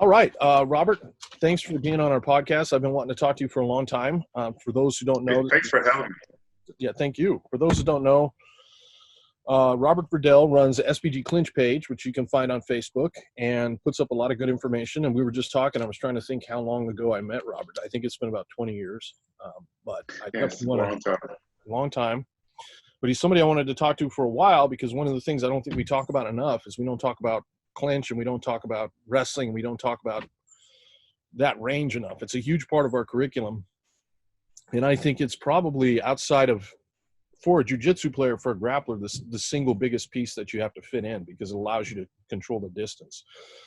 All right, Robert, thanks for being on our podcast. I've been wanting to talk to you for a long time. For those who don't know, Thanks for having me. yeah, thank you. For those who don't know, Robert Verdell runs the SBG Clinch page, which you can find on Facebook, and puts up a lot of good information. And we were just talking. I was trying to think how long ago I met Robert. I think it's been about 20 years, but I Yes, definitely a want long to time. long time. But he's somebody I wanted to talk to for a while because one of the things I don't think we talk about enough is we don't talk about clinch and we don't talk about wrestling. And we don't talk about that range enough. It's a huge part of our curriculum. And I think it's probably outside of, for a jiu-jitsu player, for a grappler, the single biggest piece that you have to fit in because it allows you to control the distance.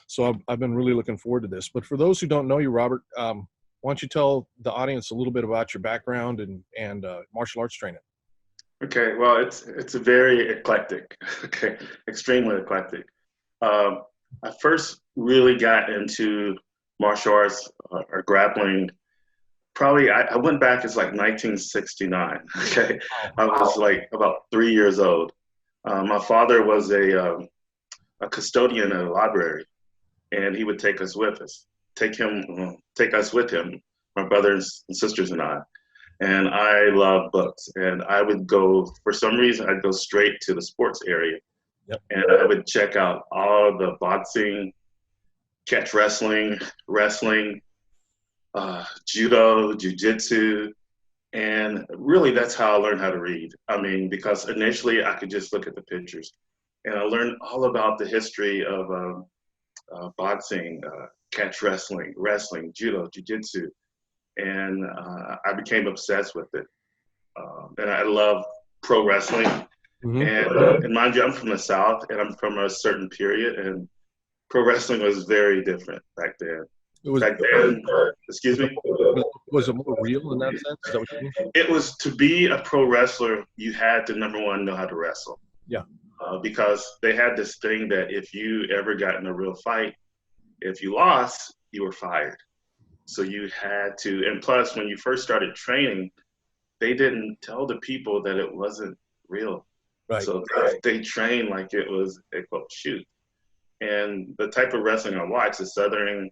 So I've been really looking forward to this. But for those who don't know you, Robert, why don't you tell the audience a little bit about your background and martial arts training? Okay, well, it's a very eclectic, okay, extremely eclectic. I first really got into martial arts or grappling. Probably, I went back as like 1969. Okay, I was like about 3 years old. My father was a custodian at a library, and he would take us with us, take us with him, my brothers and sisters and I. And I love books, and I would go, for some reason, I'd go straight to the sports area. Yep. And I would check out all the boxing, catch wrestling, judo, jiu-jitsu, and really that's how I learned how to read. I mean, because initially I could just look at the pictures, and I learned all about the history of boxing, catch wrestling, judo, jiu-jitsu, and I became obsessed with it. And I love pro wrestling. And mind you, I'm from the South, and I'm from a certain period, and pro wrestling was very different back then. Excuse me? Was it more real in that sense? Is that what you mean? It was, to be a pro wrestler, you had to, number one, know how to wrestle. Yeah. Because they had this thing that if you ever got in a real fight, if you lost, you were fired. So you had to, and plus when you first started training, they didn't tell the people that it wasn't real. Right. So they trained like it was a quote shoot. And the type of wrestling I watched, the Southern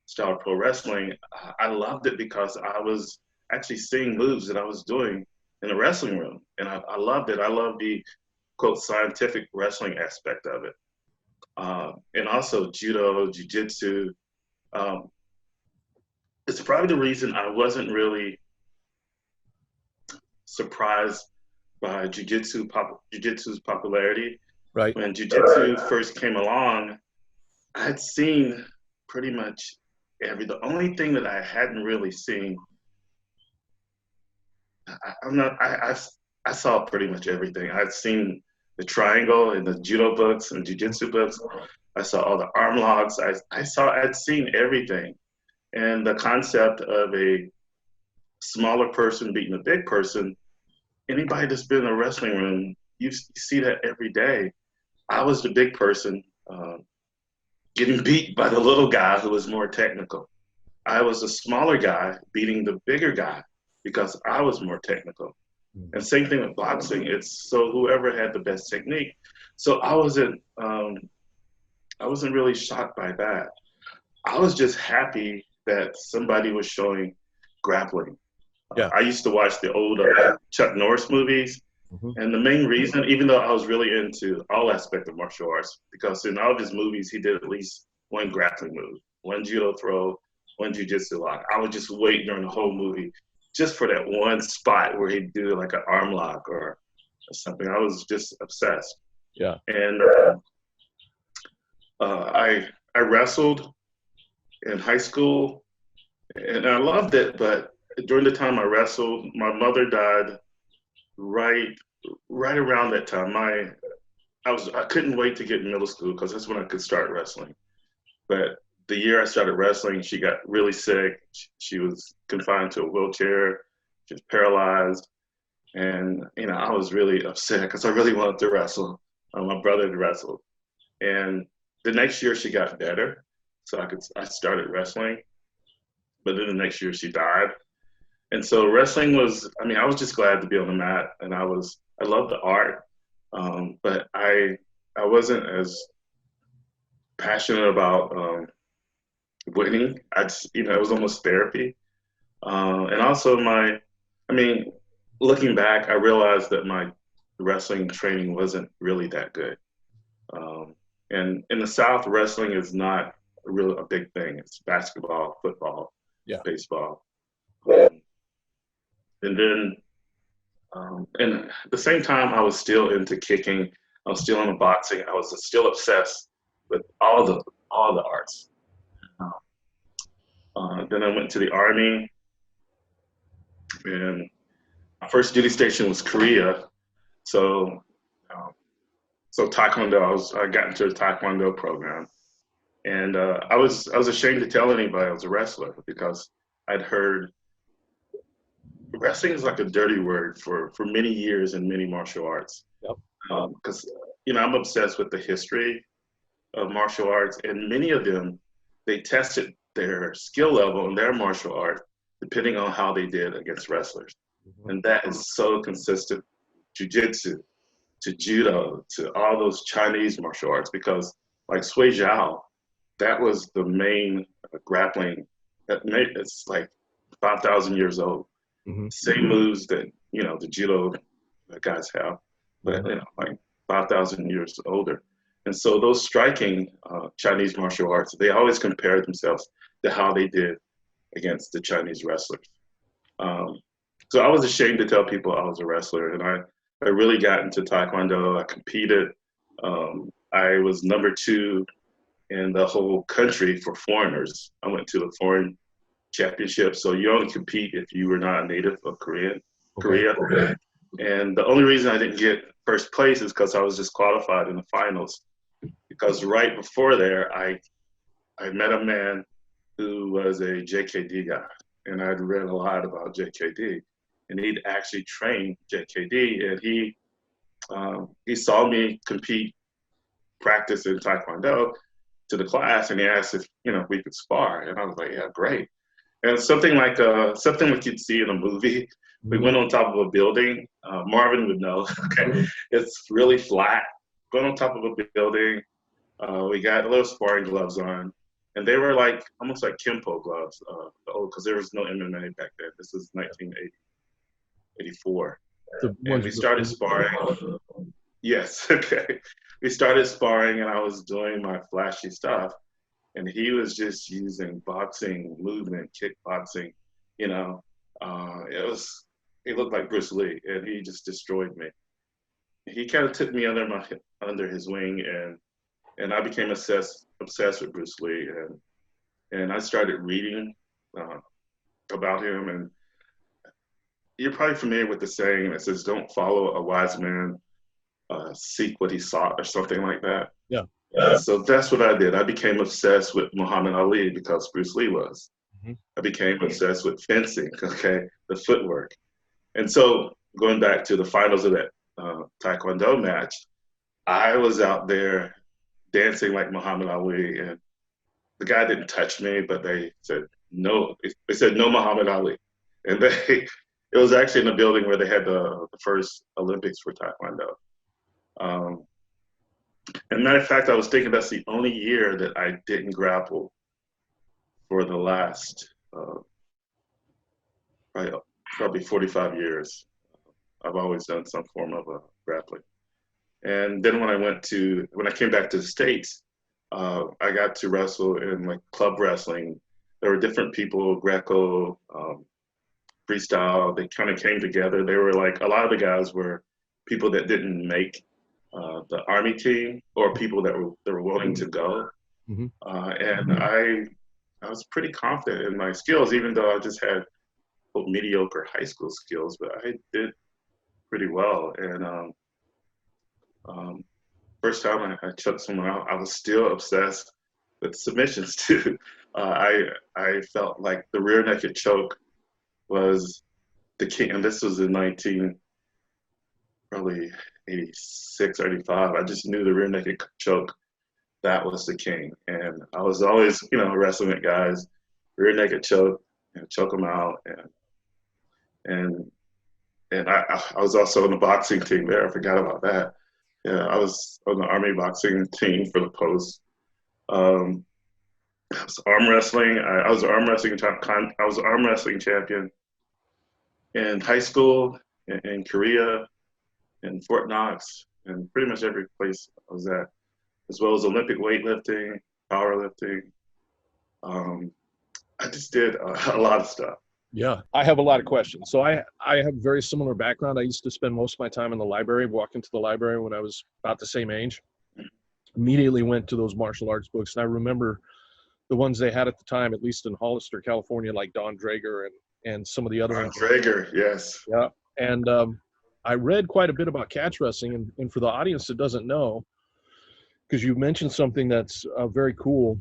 style pro wrestling, I loved it because I was actually seeing moves that I was doing in the wrestling room. And I loved it. I love the quote scientific wrestling aspect of it. And also judo, jiu-jitsu. It's probably the reason I wasn't really surprised by jiu-jitsu's popularity. Right. When jiu-jitsu first came along, I had seen pretty much the only thing that I hadn't really seen, I saw pretty much everything. I'd seen the triangle in the judo books and jiu-jitsu books. I saw all the arm locks. I'd seen everything. And the concept of a smaller person beating a big person, anybody that's been in a wrestling room, you see that every day. I was the big person getting beat by the little guy who was more technical. I was a smaller guy beating the bigger guy because I was more technical. And same thing with boxing. It's so whoever had the best technique. So I wasn't really shocked by that. I was just happy that somebody was showing grappling. Yeah. I used to watch the old Chuck Norris movies. And the main reason, even though I was really into all aspects of martial arts, because in all of his movies, he did at least one grappling move, one judo throw, one jiu-jitsu lock. I would just wait during the whole movie just for that one spot where he'd do like an arm lock or something. I was just obsessed. Yeah. And I wrestled in high school, and I loved it. But during the time I wrestled, my mother died right around that time. I couldn't wait to get in middle school because that's when I could start wrestling. But the year I started wrestling, she got really sick. She was confined to a wheelchair. She was paralyzed. And, I was really upset because I really wanted to wrestle. My brother had wrestled. And the next year she got better. So I started wrestling. But then the next year she died. And so wrestling was, I was just glad to be on the mat. And I loved the art. But I wasn't as passionate about winning. It was almost therapy. And also looking back, I realized that my wrestling training wasn't really that good. And in the South, wrestling is not really a big thing. It's basketball, football, Yeah. baseball. And then, and at the same time, I was still into kicking. I was still into boxing. I was still obsessed with all the arts. Then I went to the Army, and my first duty station was Korea. So, Taekwondo. I got into a Taekwondo program, and I was ashamed to tell anybody I was a wrestler because I'd heard wrestling is like a dirty word for many years in many martial arts. Yep. Because I'm obsessed with the history of martial arts, and many of them, they tested their skill level in their martial art depending on how they did against wrestlers. Mm-hmm. And that is so consistent. Jiu Jitsu, to Judo, to all those Chinese martial arts, because like Sui Jiao, that was the main grappling. It's like 5,000 years old. Mm-hmm. Same moves that the Judo guys have, but like 5,000 years older. And so those striking Chinese martial arts, they always compared themselves to how they did against the Chinese wrestlers. So I was ashamed to tell people I was a wrestler, and I really got into Taekwondo. I competed. I was number 2 in the whole country for foreigners. I went to the foreign championship. So you only compete if you were not a native of Korea. Okay. And the only reason I didn't get first place is because I was disqualified in the finals. Because right before there, I met a man who was a JKD guy, and I'd read a lot about JKD, and he'd actually trained JKD, and he saw me compete, practice in Taekwondo to the class, and he asked if we could spar, and I was like, yeah, great. And something like you'd see in a movie. We went on top of a building. Marvin would know. Okay, it's really flat. Went on top of a building. We got a little sparring gloves on, and they were like almost like Kempo gloves. Because there was no MMA back then. This was 1984, and we started sparring. Yes, okay. We started sparring, and I was doing my flashy stuff, and he was just using boxing movement, kickboxing. He looked like Bruce Lee, and he just destroyed me. He kind of took me under his wing, and I became obsessed with Bruce Lee, and I started reading about him. And you're probably familiar with the saying that says, "Don't follow a wise man, seek what he sought," or something like that. Yeah. So that's what I did. I became obsessed with Muhammad Ali because Bruce Lee was. Mm-hmm. I became obsessed with fencing, the footwork. And so going back to the finals of that Taekwondo match, I was out there dancing like Muhammad Ali, and the guy didn't touch me, but they said no. They said no Muhammad Ali, and it was actually in a building where they had the first Olympics for Taekwondo. And matter of fact, I was thinking that's the only year that I didn't grapple for the last probably 45 years. I've always done some form of grappling. And then when I came back to the States, I got to wrestle in like club wrestling. There were different people, Greco, freestyle. They kind of came together. They were like, a lot of the guys were people that didn't make the Army team, or people that were willing to go. Mm-hmm. And I was pretty confident in my skills, even though I just had mediocre high school skills, but I did pretty well. And first time I choked someone out, I was still obsessed with submissions too. I felt like the rear naked choke was the king, and this was in 86 or 85. I just knew the rear naked choke, that was the king. And I was always, wrestling with guys, rear naked choke, choke them out. And I was also on the boxing team there. I forgot about that. Yeah, I was on the Army boxing team for the post. I was arm wrestling. I was an arm wrestling champion in high school, in Korea, in Fort Knox, and pretty much every place I was at, as well as Olympic weightlifting, powerlifting. Um, I just did a lot of stuff. Yeah, I have a lot of questions. So I have a very similar background. I used to spend most of my time in the library, walk into the library when I was about the same age. Immediately went to those martial arts books. And I remember the ones they had at the time, at least in Hollister, California, like Don Drager and some of the other ones. Drager, yes. Yeah. And I read quite a bit about catch wrestling. And for the audience that doesn't know, because you mentioned something that's very cool,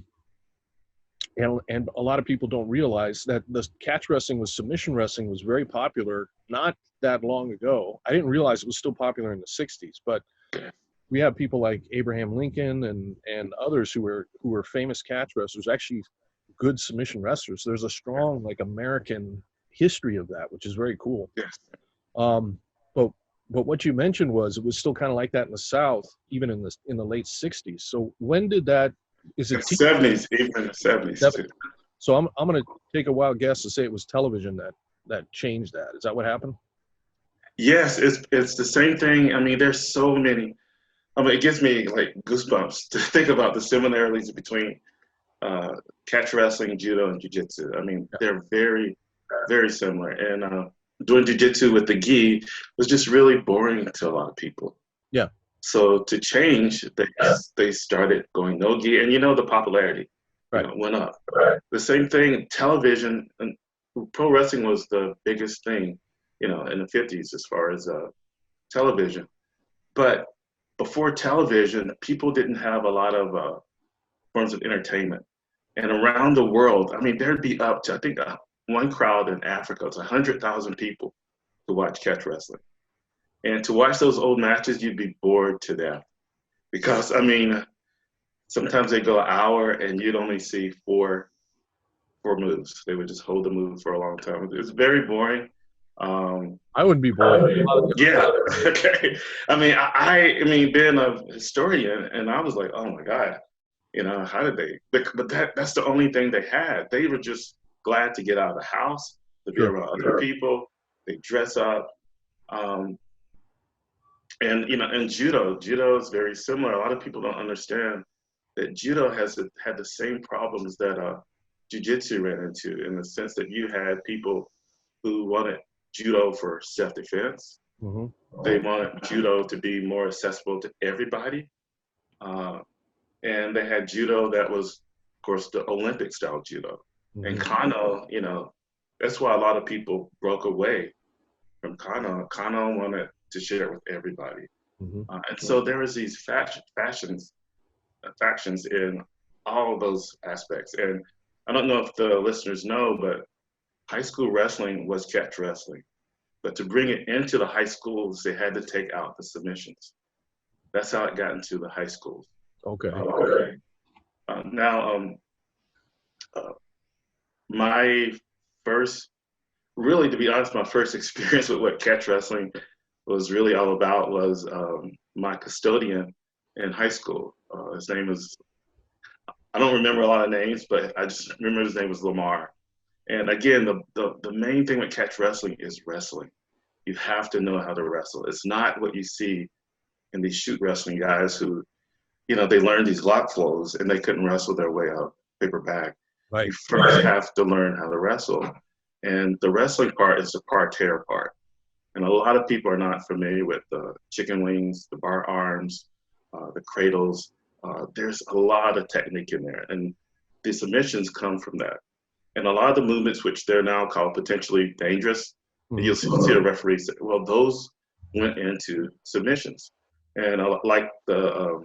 and a lot of people don't realize that the catch wrestling with submission wrestling was very popular not that long ago. I didn't realize it was still popular in the 60s, but we have people like Abraham Lincoln and others who were famous catch wrestlers, actually good submission wrestlers. There's a strong like American history of that, which is very cool. Yes. But what you mentioned was it was still kind of like that in the South, even in the late 60s. So when did that? Is it 70s? Even the 70s too. So I'm going to take a wild guess to say it was television that changed that. Is that what happened? Yes, it's the same thing. I mean, there's so many. I mean, it gives me like goosebumps to think about the similarities between catch wrestling, judo, and jiu-jitsu. I mean, they're very, very similar. And doing jiu-jitsu with the gi was just really boring to a lot of people. Yeah. So to change, they started going no gi, and the popularity went up. Right. The same thing, television and pro wrestling was the biggest thing, in the 50s as far as television. But before television, people didn't have a lot of forms of entertainment. And around the world, I mean, there'd be up to, I think, one crowd in Africa, it's 100,000 people to watch catch wrestling. And to watch those old matches, you'd be bored to death. Because, I mean, sometimes they go an hour and you'd only see four moves. They would just hold the move for a long time. It was very boring. I wouldn't be bored. Yeah. Okay. I mean, being a historian, and I was like, oh my God, how did they? But that's the only thing they had. They were just glad to get out of the house, to be around other people. They dress up. And judo is very similar. A lot of people don't understand that judo had the same problems that jiu-jitsu ran into, in the sense that you had people who wanted judo for self-defense. Mm-hmm. They wanted judo to be more accessible to everybody. And they had judo that was, of course, the Olympic style judo. Mm-hmm. And Kano, that's why a lot of people broke away from Kano. Kano wanted to share with everybody. Mm-hmm. And so there was these factions in all of those aspects. And I don't know if the listeners know, but high school wrestling was catch wrestling. But to bring it into the high schools, they had to take out the submissions. That's how it got into the high schools. Okay. My first, really, to be honest, my first experience with what catch wrestling was really all about was my custodian in high school. His name was, I don't remember a lot of names, but I just remember his name was Lamar. And again, the main thing with catch wrestling is wrestling. You have to know how to wrestle. It's not what you see in these shoot wrestling guys who, they learned these lock flows and they couldn't wrestle their way out paper bag. Right. You first have to learn how to wrestle. And the wrestling part is the parterre part. And a lot of people are not familiar with the chicken wings, the bar arms, the cradles. There's a lot of technique in there. And the submissions come from that. And a lot of the movements, which they're now called potentially dangerous, you'll see the referees say, well, those went into submissions. And like the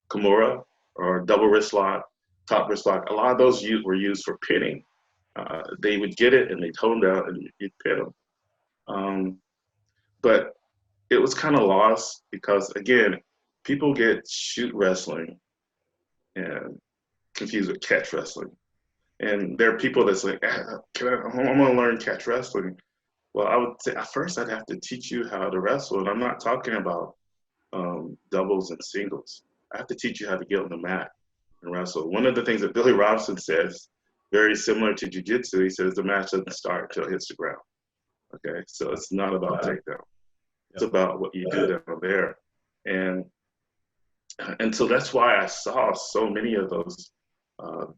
Kimura or double wrist lock, top wrist lock, a lot of those were used for pinning. They would get it and they'd hold them down and you'd pin them. But it was kind of lost because, again, people get shoot wrestling and confused with catch wrestling. And there are people that's like, I'm going to learn catch wrestling. Well, I would say at first I'd have to teach you how to wrestle. And I'm not talking about doubles and singles. I have to teach you how to get on the mat. and wrestle. One of the things that Billy Robinson says, very similar to jiu-jitsu, he says the match doesn't start until it hits the ground. Okay, so it's not about takedown. It's about what you do down there. And so that's why I saw so many of those,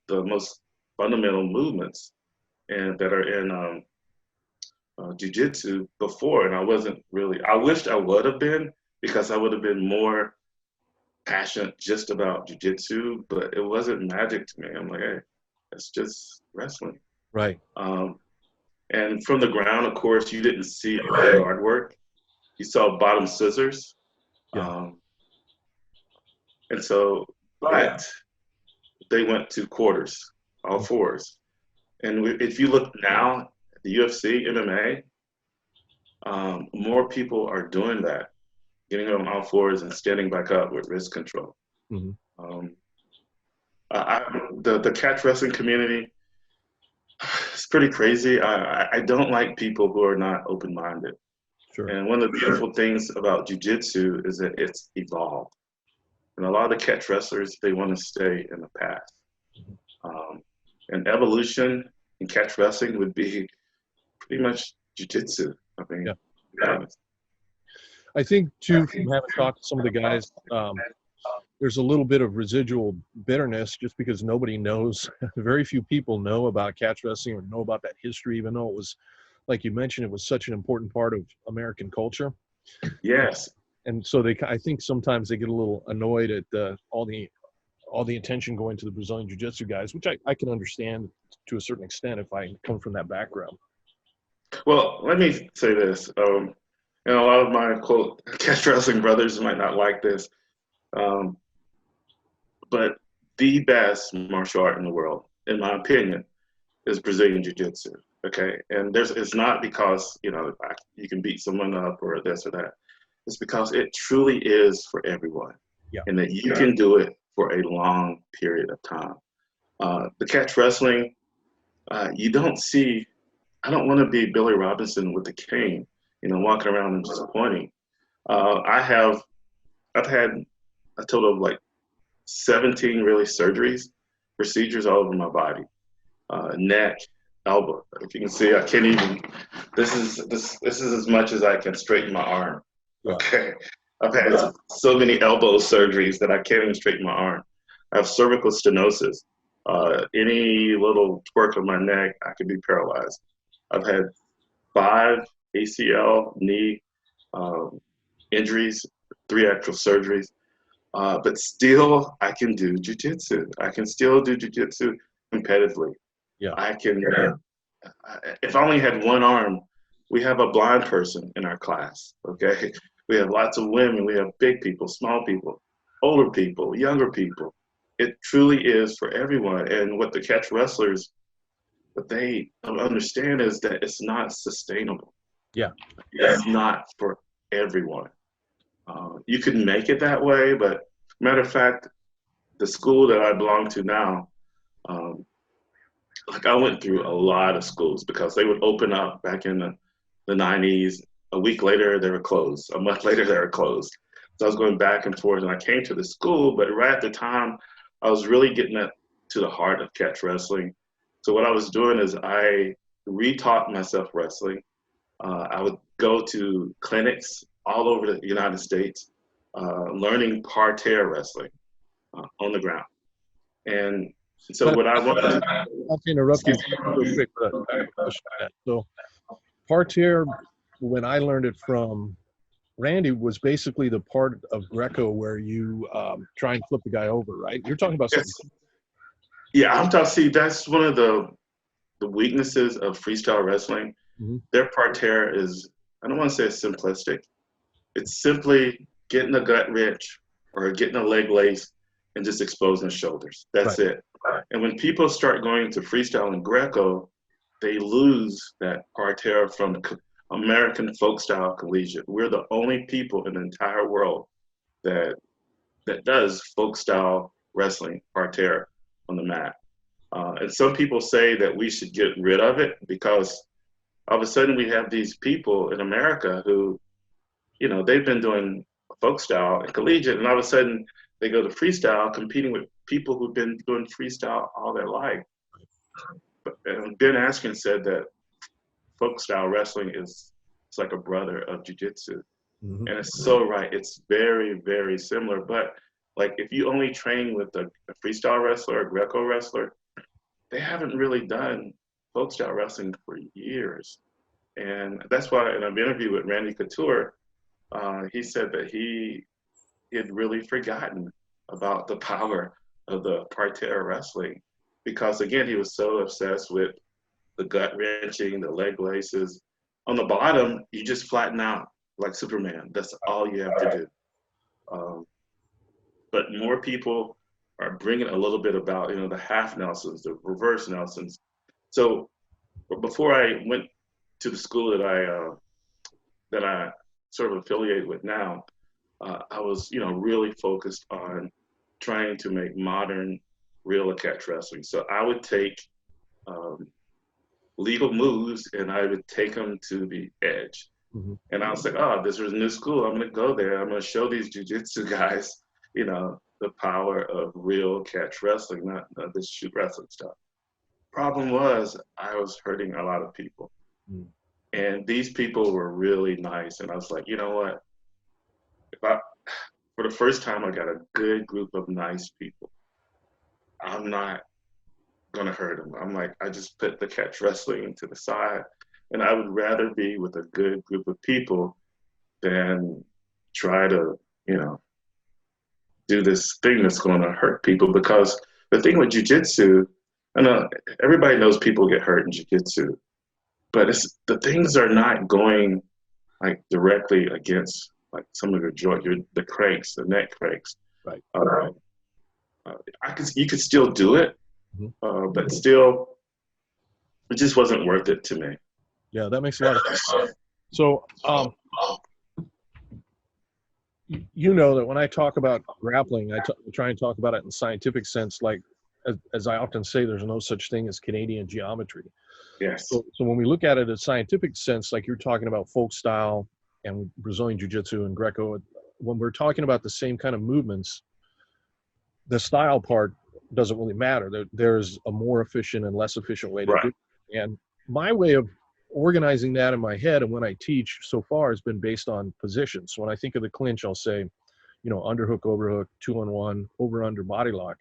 the most fundamental movements and that are in jiu-jitsu before. And I wasn't really, I wished I would have been, because I would have been more passionate just about jiu-jitsu, but it wasn't magic to me. I'm like, hey, it's just wrestling. Right. And from the ground, of course, you didn't see guard work. You saw bottom scissors. Yeah. And so they went to quarters, all fours. And if you look now at the UFC, MMA, more people are doing that, getting on all fours and standing back up with wrist control. Mm-hmm. The catch wrestling community, it's pretty crazy. I don't like people who are not open-minded. Sure. And one of the beautiful things about jiu-jitsu is that it's evolved. And a lot of the catch wrestlers, they want to stay in the past. And evolution in catch wrestling would be pretty much jiu-jitsu, I think. Yeah. I think, too, from having talked to some of the guys, there's a little bit of residual bitterness just because nobody knows. Very few people know about catch wrestling or know about that history, even though it was, like you mentioned, it was such an important part of American culture. Yes. And so I think sometimes they get a little annoyed at all the attention going to the Brazilian Jiu-Jitsu guys, which I can understand to a certain extent if I come from that background. Well, let me say this. And a lot of my, quote, catch wrestling brothers might not like this. But the best martial art in the world, in my opinion, is Brazilian Jiu-Jitsu. Okay, and it's not because you can beat someone up or this or that. It's because it truly is for everyone, and that you can do it for a long period of time. The catch wrestling, you don't see. I don't want to be Billy Robinson with the cane, walking around and just pointing. I've had a total of like 17 really procedures all over my body, neck, elbow. If you can see, I can't even. This is as much as I can straighten my arm. Okay, I've had so many elbow surgeries that I can't even straighten my arm. I have cervical stenosis. Any little twerk of my neck, I could be paralyzed. I've had 5 ACL, knee injuries, 3 actual surgeries. But still, I can do jiu-jitsu. I can still do jiu-jitsu competitively. Yeah. I can, if I only had one arm, we have a blind person in our class, okay? We have lots of women. We have big people, small people, older people, younger people. It truly is for everyone. And what the catch wrestlers, what they don't understand is that it's not sustainable. Yeah. It's not for everyone. You can make it that way, but matter of fact, the school that I belong to now, like I went through a lot of schools because they would open up back in the 90s. A week later, they were closed. A month later, they were closed. So I was going back and forth, and I came to the school, but right at the time, I was really getting to the heart of catch wrestling. So what I was doing is I retaught myself wrestling. I would go to clinics all over the United States, learning parterre wrestling on the ground. And so what I wanted to do— Not to interrupt you real quick, but I have a question on that. So parterre, when I learned it from Randy, was basically the part of Greco where you try and flip the guy over, right? You're talking about something. Yeah, I'm talking. See, that's one of the weaknesses of freestyle wrestling. Mm-hmm. Their parterre is, I don't want to say it's simplistic. It's simply getting a gut wrench or getting a leg lace and just exposing the shoulders. That's right. It. And when people start going to freestyle and Greco, they lose that parterre from American folk style collegiate. We're the only people in the entire world that does folk style wrestling parterre on the mat. And some people say that we should get rid of it because all of a sudden we have these people in America who, they've been doing folk style and collegiate, and all of a sudden they go to freestyle, competing with people who've been doing freestyle all their life. And Ben Askren said that folk style wrestling is, it's like a brother of jiu-jitsu. Mm-hmm. And it's so right. It's very, very similar. But like if you only train with a freestyle wrestler, a Greco wrestler, they haven't really done folk style wrestling for years. And that's why in an interview with Randy Couture, he said that he had really forgotten about the power of the parterre wrestling, because again, he was so obsessed with the gut wrenching, the leg laces. On the bottom, you just flatten out like Superman. That's all you have to do. But more people are bringing a little bit about, you know, the half Nelsons, the reverse Nelsons. So before I went to the school that I sort of affiliated with now, I was, you know, really focused on trying to make modern real catch wrestling. So I would take legal moves and I would take them to the edge. Mm-hmm. And I was like, oh, this is a new school. I'm going to go there. I'm going to show these jiu-jitsu guys, you know, the power of real catch wrestling, not this shoot wrestling stuff. Problem was, I was hurting a lot of people. Mm. And these people were really nice. And I was like, you know what? For the first time, I got a good group of nice people. I'm not going to hurt them. I'm like, I just put the catch wrestling to the side. And I would rather be with a good group of people than try to, you know, do this thing that's going to hurt people. Because the thing with jiu-jitsu, I know everybody knows people get hurt in jiu-jitsu, but the things are not going like directly against like some of your joint, the cranks, the neck cranks. Right. You could still do it, but still, it just wasn't worth it to me. Yeah, that makes a lot of sense. So, you know that when I talk about grappling, I try and talk about it in a scientific sense. Like, as I often say, there's no such thing as Canadian geometry. Yes. So when we look at it in a scientific sense, like you're talking about folk style and Brazilian Jiu-Jitsu and Greco, when we're talking about the same kind of movements, the style part doesn't really matter. There's a more efficient and less efficient way to do it. And my way of organizing that in my head and when I teach so far has been based on positions. So when I think of the clinch, I'll say, you know, underhook, overhook, 2-on-1, over, under, body lock,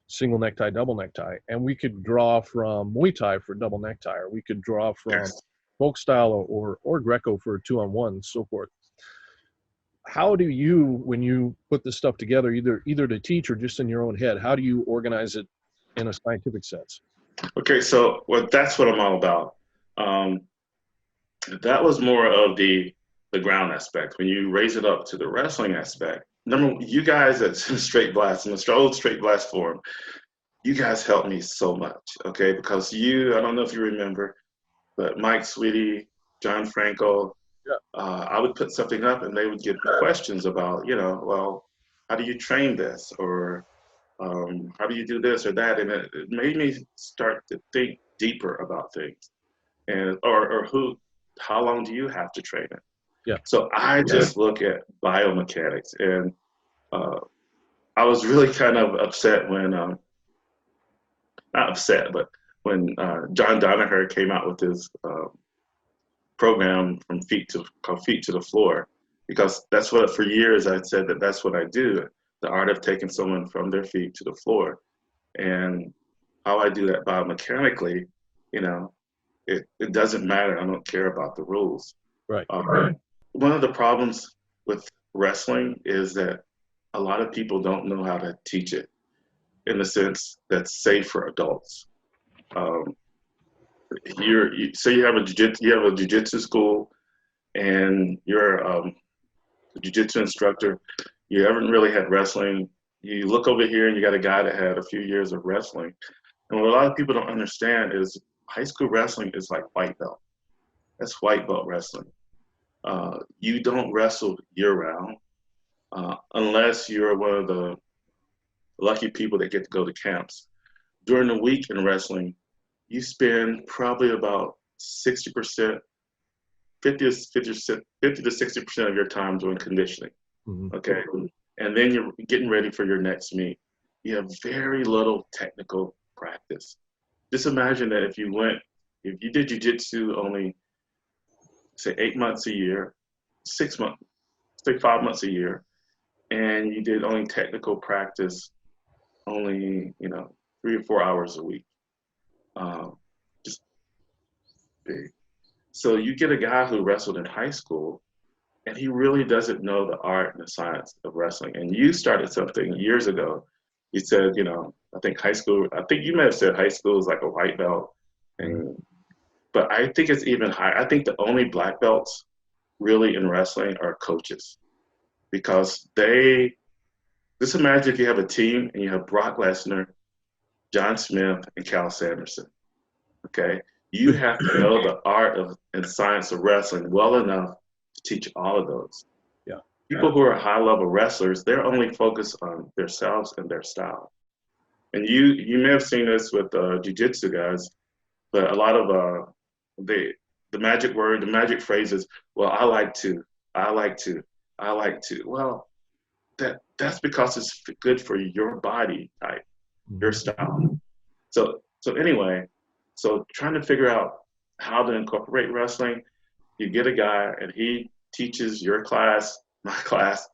single necktie, double necktie. And we could draw from Muay Thai for double necktie, or we could draw from folk style or Greco for 2-on-1 and so forth. How do you, when you put this stuff together, either to teach or just in your own head, how do you organize it in a scientific sense? Okay, so that's what I'm all about. That was more of the ground aspect. When you raise it up to the wrestling aspect, you guys at Straight Blast, in the old Straight Blast forum, you guys helped me so much, okay? Because I don't know if you remember, but Mike Sweetie, John Franco, I would put something up and they would give me questions about, you know, well, how do you train this? Or how do you do this or that? And it made me start to think deeper about things. And or how long do you have to train it? Yeah. So I just look at biomechanics, and I was really kind of upset when not upset, but when John Danaher came out with his program called Feet to the Floor, because that's what for years I said that's what I do, the art of taking someone from their feet to the floor, and how I do that biomechanically, you know. It doesn't matter. I don't care about the rules. Right. One of the problems with wrestling is that a lot of people don't know how to teach it in the sense that's safe for adults. So you have a jiu-jitsu school, and you're a jiu-jitsu instructor. You haven't really had wrestling. You look over here, and you got a guy that had a few years of wrestling. And what a lot of people don't understand is high school wrestling is like white belt. That's white belt wrestling. You don't wrestle year-round unless you're one of the lucky people that get to go to camps. During the week in wrestling, you spend probably about 60%, 50 to 60% of your time doing conditioning. Mm-hmm. Okay. and then you're getting ready for your next meet. You have very little technical practice. Just imagine that if you did jiu-jitsu only, say, 8 months a year, 6 months, say 5 months a year, and you did only technical practice only, 3 or 4 hours a week. Just big. So you get a guy who wrestled in high school, and he really doesn't know the art and the science of wrestling. And you started something years ago. You said, I think you may have said high school is like a white belt. But I think it's even higher. I think the only black belts really in wrestling are coaches, because just imagine if you have a team and you have Brock Lesnar, John Smith, and Cal Sanderson. Okay. You have to know the art and science of wrestling well enough to teach all of those. Yeah. People who are high level wrestlers, they're only focused on themselves and their style. And you may have seen this with jiu-jitsu guys, but a lot of the magic word, the magic phrase is, well, I like to. Well, that's because it's good for your body type, your style. So anyway, trying to figure out how to incorporate wrestling, you get a guy and he teaches your class, my class,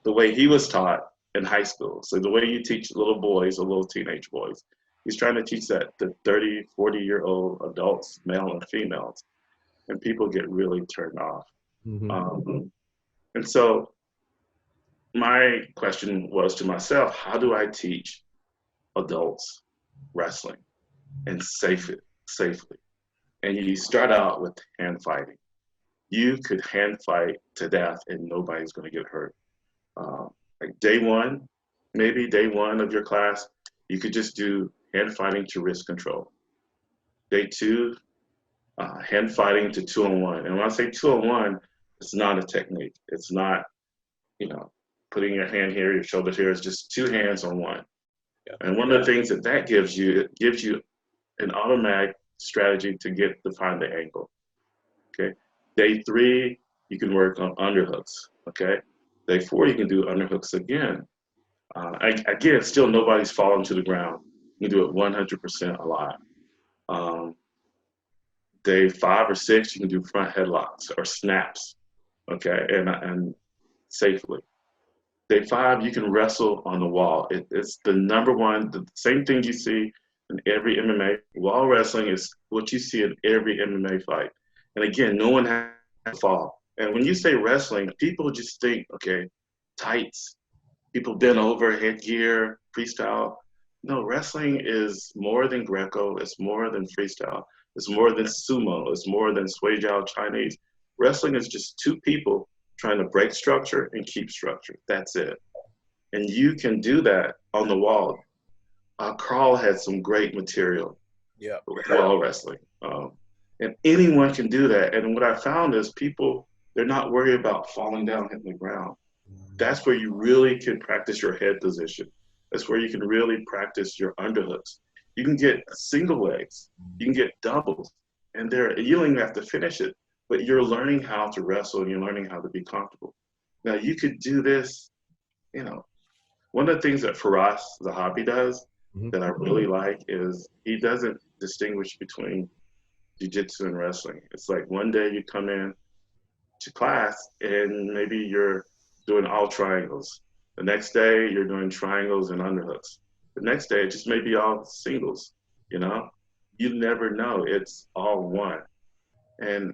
the way he was taught in high school. So the way you teach little boys or little teenage boys, he's trying to teach that to 30, 40-year-old adults, male and females, and people get really turned off. And so my question was to myself, how do I teach adults wrestling and safely? And you start out with hand fighting. You could hand fight to death and nobody's going to get hurt. Like day one of your class, you could just do hand fighting to wrist control. Day two, hand fighting to 2-on-1. And when I say 2-on-1, it's not a technique. It's not, putting your hand here, your shoulder here. It's just two hands on one. Yeah. And one of the things that gives you, it gives you an automatic strategy to find the angle. Okay. Day three, you can work on underhooks. Okay. Day four, you can do underhooks again. Again, still nobody's falling to the ground. You can do it 100% alive. Day 5 or 6, you can do front headlocks or snaps. Okay. And safely. Day 5, you can wrestle on the wall. It's the number one, the same thing you see in every MMA. Wall wrestling is what you see in every MMA fight. And again, no one has to fall. And when you say wrestling, people just think, okay, tights, people bend over, headgear, freestyle. No, wrestling is more than Greco. It's more than freestyle. It's more than sumo. It's more than Suijiao Chinese. Wrestling is just two people trying to break structure and keep structure. That's it. And you can do that on the wall. Carl had some great material with wall wrestling. And anyone can do that. And what I found is people, they're not worried about falling down, hitting the ground. That's where you really can practice your head position. That's where you can really practice your underhooks. You can get single legs. You can get doubles. And you don't even have to finish it. But you're learning how to wrestle and you're learning how to be comfortable. Now you could do this, one of the things that Faraz, the hobby, does that I really like is he doesn't distinguish between jiu-jitsu and wrestling. It's like one day you come in to class and maybe you're doing all triangles. The next day you're doing triangles and underhooks. The next day it just may be all singles, You never know. It's all one. And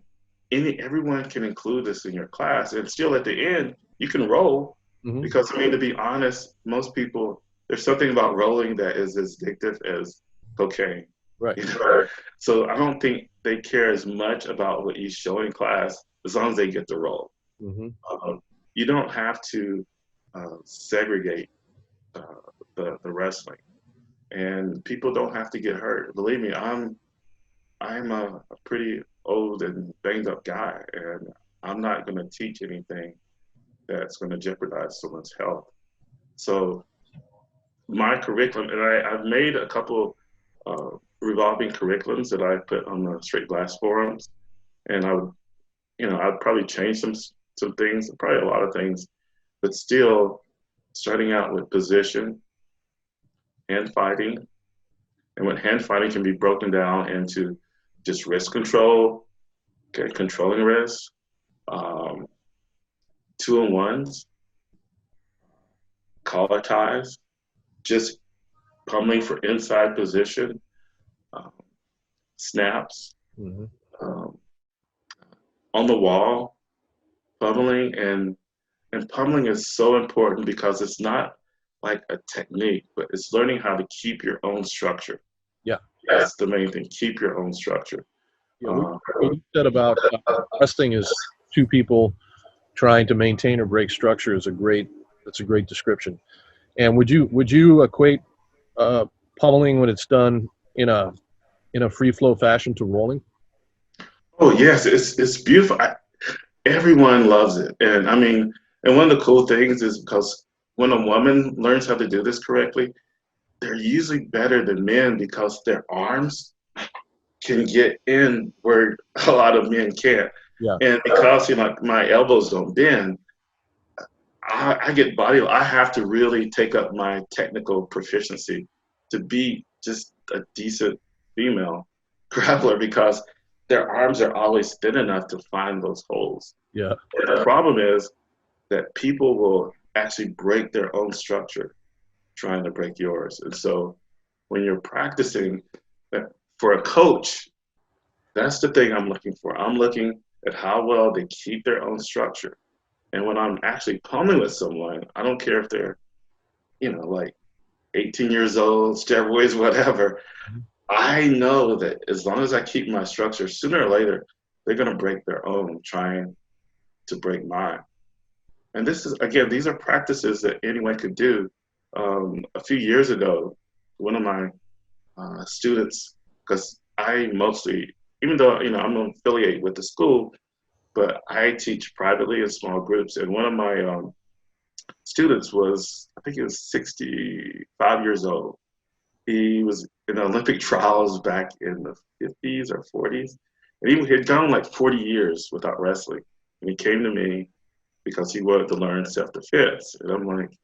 everyone can include this in your class, and still at the end you can roll because to be honest, most people, there's something about rolling that is as addictive as cocaine, right? So I don't think they care as much about what you show in class as long as they get the roll. You don't have to segregate the wrestling, and people don't have to get hurt. Believe me, I'm a pretty old and banged up guy, and I'm not going to teach anything that's going to jeopardize someone's health. So my curriculum, and I've made a couple revolving curriculums that I put on the Straight Glass forums, and I'd probably change some things, probably a lot of things, but still starting out with position, hand fighting, and when hand fighting can be broken down into just wrist control, okay, controlling wrists, 2-on-1s, collar ties, just pummeling for inside position, um, snaps, Mm-hmm. um, on the wall, pummeling, and pummeling is so important because it's not like a technique, but it's learning how to keep your own structure. Yeah. That's the main thing. Keep your own structure. Yeah, what you said about wrestling is two people trying to maintain or break structure is that's a great description. And would you equate pummeling when it's done in a free flow fashion to rolling? Oh yes, it's beautiful. Everyone loves it, and I mean, and one of the cool things is because when a woman learns how to do this correctly, they're usually better than men because their arms can get in where a lot of men can't. Yeah. And because my elbows don't bend, I get body. I have to really take up my technical proficiency to be just a decent female grappler because their arms are always thin enough to find those holes. Yeah. And the problem is that people will actually break their own structure trying to break yours. And so when you're practicing, for a coach, that's the thing I'm looking for. I'm looking at how well they keep their own structure. And when I'm actually pummeling with someone, I don't care if they're, like 18 years old, steroids, whatever. I know that as long as I keep my structure, sooner or later, they're going to break their own trying to break mine. And this is, again, these are practices that anyone could do. A few years ago, one of my students, because I mostly, even though, I'm affiliated with the school, but I teach privately in small groups. And one of my students was, I think he was 65 years old. He was in the Olympic trials back in the 50s or 40s. And he had gone like 40 years without wrestling. And he came to me because he wanted to learn self-defense. And I'm like,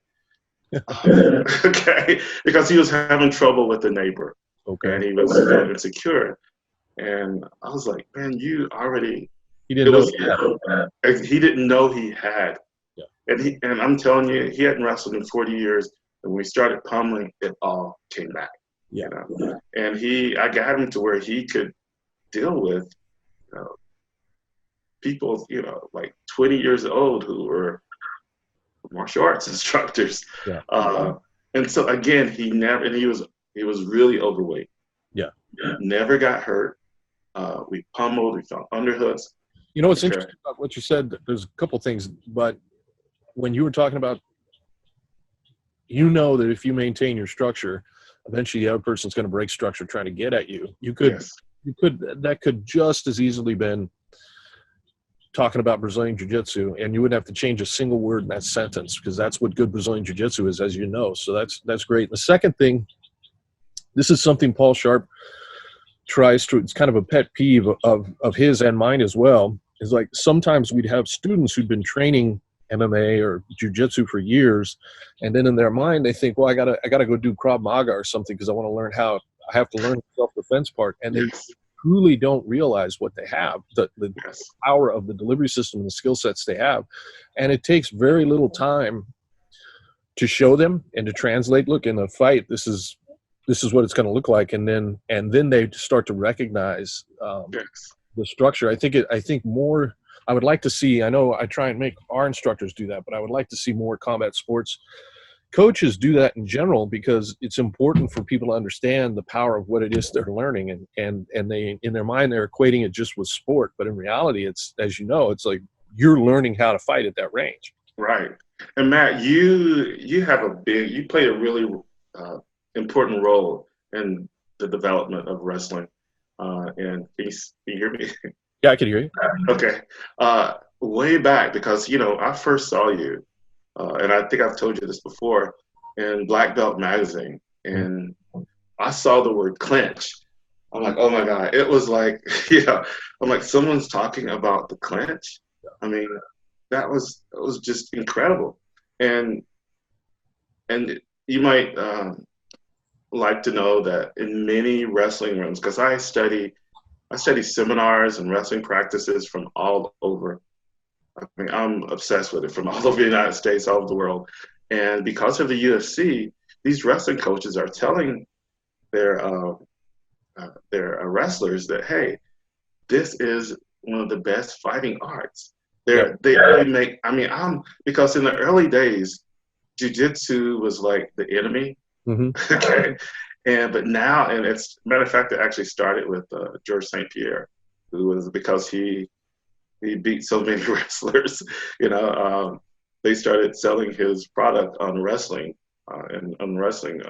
okay, because he was having trouble with the neighbor. Okay. And he was feeling insecure. And I was like, man, you already, He didn't know he had. he didn't know he had. Yeah. And I'm telling you, he hadn't wrestled in 40 years. And when we started pummeling, it all came back. Yeah. And I got him to where he could deal with people, like 20 years old who were martial arts instructors. Yeah. And so again, he was really overweight. Yeah. Never got hurt. We pummeled, we found underhooks. What's interesting about what you said, there's a couple things, but when you were talking about, that if you maintain your structure, eventually the other person's going to break structure trying to get at you. That could just as easily been talking about Brazilian Jiu-Jitsu, and you wouldn't have to change a single word in that sentence because that's what good Brazilian Jiu-Jitsu is, as you know. So that's great. The second thing, this is something Paul Sharp tries to, it's kind of a pet peeve of his and mine as well, is like sometimes we'd have students who'd been training MMA or Jiu-Jitsu for years, and then in their mind they think, well, I gotta go do Krav Maga or something because I want to learn I have to learn the self-defense part, and they truly don't realize what they have, the power of the delivery system and the skill sets they have. And it takes very little time to show them and to translate, look, in a fight, this is what it's going to look like. And then they start to recognize the structure. I think more, I would like to see, I know I try and make our instructors do that, but I would like to see more combat sports coaches do that in general, because it's important for people to understand the power of what it is they're learning, and they, in their mind, they're equating it just with sport, but in reality, it's, as you know, it's like you're learning how to fight at that range. Right. And Matt, you played a really important role in the development of wrestling. And can you hear me? Yeah, I can hear you. Okay. Way back, because I first saw you. And I think I've told you this before, in Black Belt magazine, and I saw the word clinch. I'm like, oh my God. It was like, I'm like, someone's talking about the clinch. I mean, it was just incredible. And and you might like to know that in many wrestling rooms, because I study seminars and wrestling practices from all over. I mean, I'm obsessed with it, from all over the United States, all over the world. And because of the UFC, these wrestling coaches are telling their wrestlers that, hey, this is one of the best fighting arts. They make, I mean, because in the early days, Jiu-Jitsu was like the enemy. Mm-hmm. Okay. But now, and it's, matter of fact, it actually started with George St. Pierre, who was, because he beat so many wrestlers, they started selling his product on wrestling and on wrestling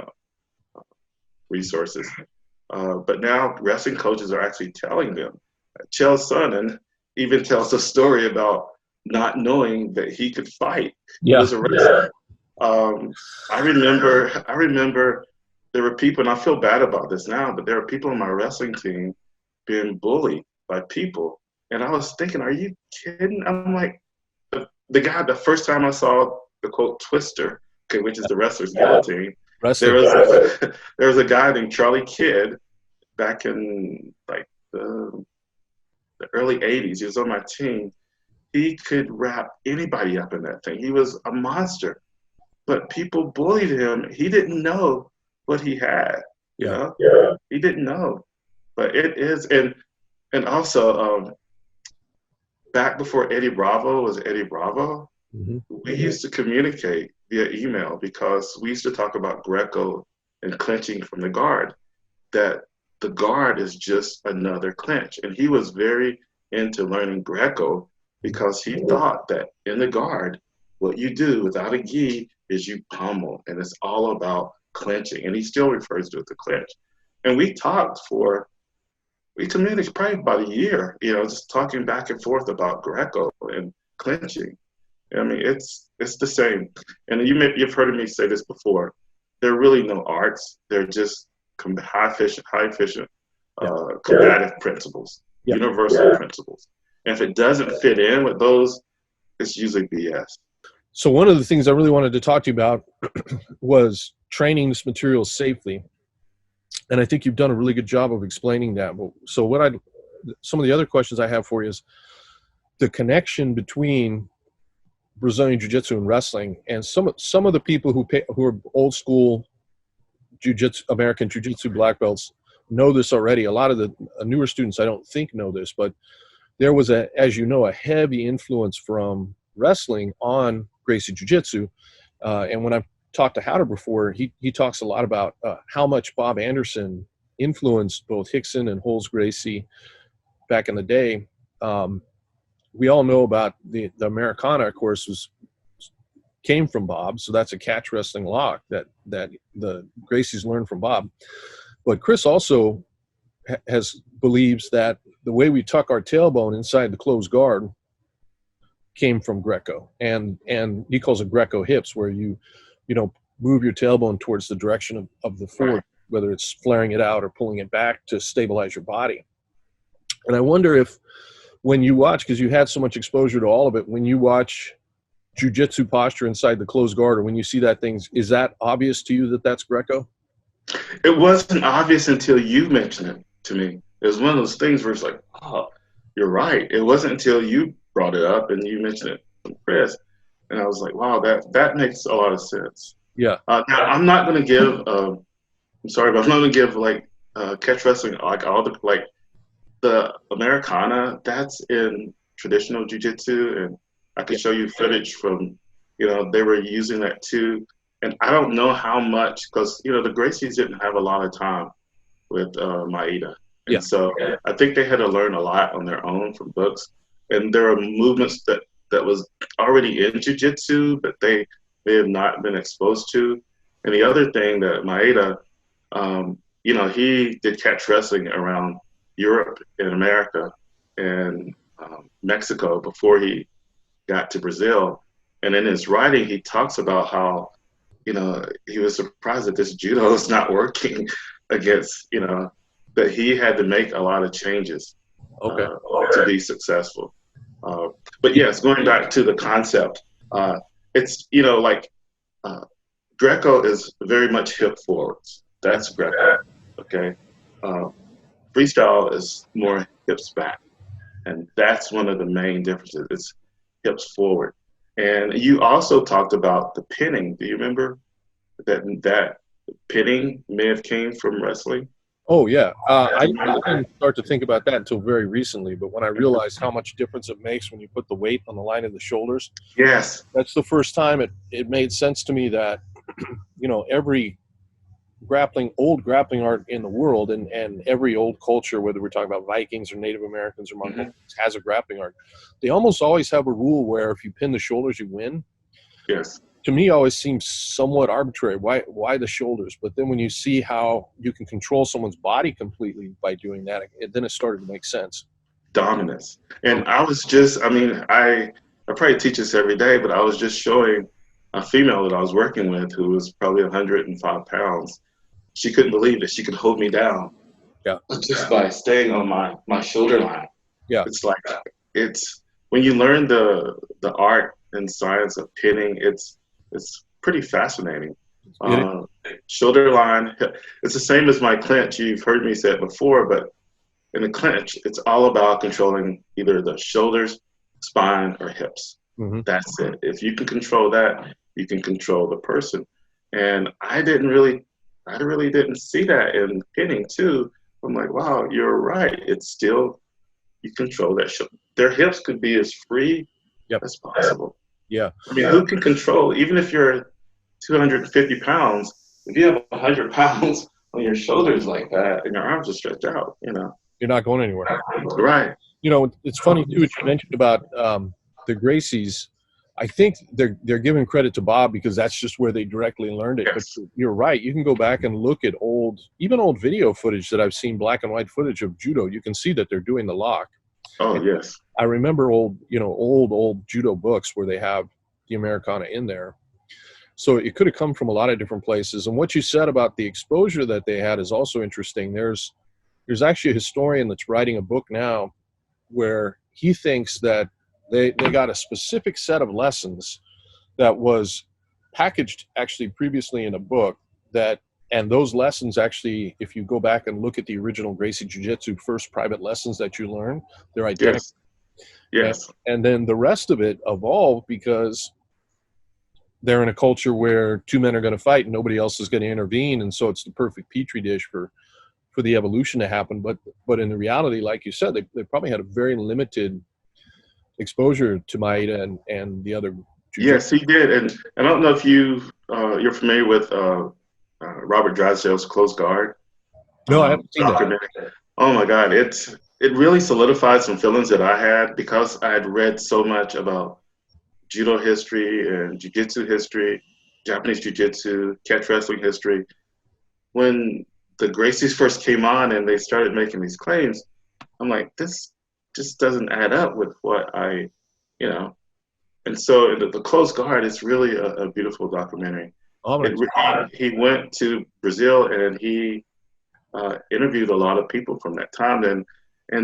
resources. But now wrestling coaches are actually telling them. Chael Sonnen even tells a story about not knowing that he could fight. Yeah. He was a wrestler. I remember there were people, and I feel bad about this now, but there are people on my wrestling team being bullied by people. And I was thinking, are you kidding? I'm like, the guy, the first time I saw the quote Twister, okay, which is the wrestler's guillotine, there was a guy named Charlie Kidd back in like the early 80s. He was on my team. He could wrap anybody up in that thing. He was a monster. But people bullied him. He didn't know what he had. You know? Yeah. He didn't know. But it is, and also back before Eddie Bravo was Eddie Bravo, mm-hmm. we used to communicate via email because we used to talk about Greco and clinching from the guard, that the guard is just another clinch. And he was very into learning Greco because he thought that in the guard, what you do without a gi is you pummel, and it's all about clinching. And he still refers to it as clinch. And we communicated probably about a year, just talking back and forth about Greco and clinching. I mean, it's the same. And you've heard me say this before. There are really no arts. They're just high efficient, combative principles, universal principles. And if it doesn't fit in with those, it's usually BS. So one of the things I really wanted to talk to you about was training this material safely. And I think you've done a really good job of explaining that. So some of the other questions I have for you is the connection between Brazilian Jiu-Jitsu and wrestling. And some of the people who are old school American Jiu-Jitsu black belts know this already. A lot of the newer students I don't think know this, but there was as you know, a heavy influence from wrestling on Gracie Jiu-Jitsu. And when I've talked to Howder before, he talks a lot about how much Bob Anderson influenced both Hickson and Holz Gracie back in the day. We all know about the Americana, of course, came from Bob, so that's a catch wrestling lock that the Gracies learned from Bob. But Chris also believes that the way we tuck our tailbone inside the closed guard came from Greco, and he calls it Greco hips, where you move your tailbone towards the direction of the forward, whether it's flaring it out or pulling it back to stabilize your body. And I wonder if when you watch, because you had so much exposure to all of it, when you watch Jiu-Jitsu posture inside the closed guard, or when you see that things, is that obvious to you that that's Greco? It wasn't obvious until you mentioned it to me. It was one of those things where it's like, oh, you're right. It wasn't until you brought it up and you mentioned it from Chris, and I was like, wow, that makes a lot of sense. Yeah. Now I'm not going to give. I'm sorry, but I'm not going to give like catch wrestling like all the Americana. That's in traditional jiu-jitsu, and I could show you footage from they were using that too. And I don't know how much, because the Gracies didn't have a lot of time with Maeda. And so I think they had to learn a lot on their own from books. And there are movements that was already in jiu-jitsu, but they have not been exposed to. And the other thing that Maeda, he did catch wrestling around Europe and America and Mexico before he got to Brazil. And in his writing, he talks about how, he was surprised that this judo is not working against, that he had to make a lot of changes to be successful. But yes, going back to the concept, it's, Greco is very much hip forwards. That's Greco. Okay. Uh, Freestyle is more hips back. And that's one of the main differences. It's hips forward. And you also talked about the pinning. Do you remember that pinning may have came from wrestling? Oh yeah, I didn't start to think about that until very recently. But when I realized how much difference it makes when you put the weight on the line of the shoulders, Yes. that's the first time it made sense to me that every old grappling art in the world, and every old culture, whether we're talking about Vikings or Native Americans or Mongolians, has a grappling art. They almost always have a rule where if you pin the shoulders, you win. Yes. To me, always seems somewhat arbitrary. Why the shoulders? But then when you see how you can control someone's body completely by doing that, then it started to make sense. Dominance. And I was just, I mean, I probably teach this every day, but I was just showing a female that I was working with who was probably 105 pounds. She couldn't believe that she could hold me down Yeah. just by staying on my shoulder line. Yeah. It's like, it's when you learn the art and science of pinning, it's pretty fascinating. Shoulder line, it's the same as my clinch. You've heard me say it before, but in the clinch, it's all about controlling either the shoulders, spine, or hips. Mm-hmm. That's it. If you can control that, you can control the person. And I really didn't see that in pinning too. I'm like, wow, you're right. It's still, you control that. Their hips could be as free as possible. Yeah. I mean, who can control, even if you're 250 pounds, if you have 100 pounds on your shoulders like that and your arms are stretched out, You're not going anywhere. Right. It's funny too, what you mentioned about the Gracies. I think they're giving credit to Bob because that's just where they directly learned it. Yes. But you're right. You can go back and look at old video footage that I've seen, black and white footage of judo. You can see that they're doing the lock. Oh, yes. I remember old judo books where they have the Americana in there. So it could have come from a lot of different places. And what you said about the exposure that they had is also interesting. There's actually a historian that's writing a book now where he thinks that they got a specific set of lessons that was packaged actually previously in a book, and those lessons actually, if you go back and look at the original Gracie Jiu-Jitsu first private lessons that you learn, they're identical. Yes. And then the rest of it evolved because they're in a culture where two men are going to fight and nobody else is going to intervene. And so it's the perfect petri dish for the evolution to happen. But in the reality, like you said, they probably had a very limited exposure to Maeda and the other jiu-jitsu. Yes, he did. And I don't know if you're familiar with Robert Drysdale's Close Guard. No, I haven't seen that. Oh my God, it really solidified some feelings that I had because I had read so much about judo history and jiu-jitsu history, Japanese jiu-jitsu, catch wrestling history. When the Gracies first came on and they started making these claims, I'm like, this just doesn't add up with what and so the Close Guard is really a beautiful documentary. He went to Brazil and he interviewed a lot of people from that time and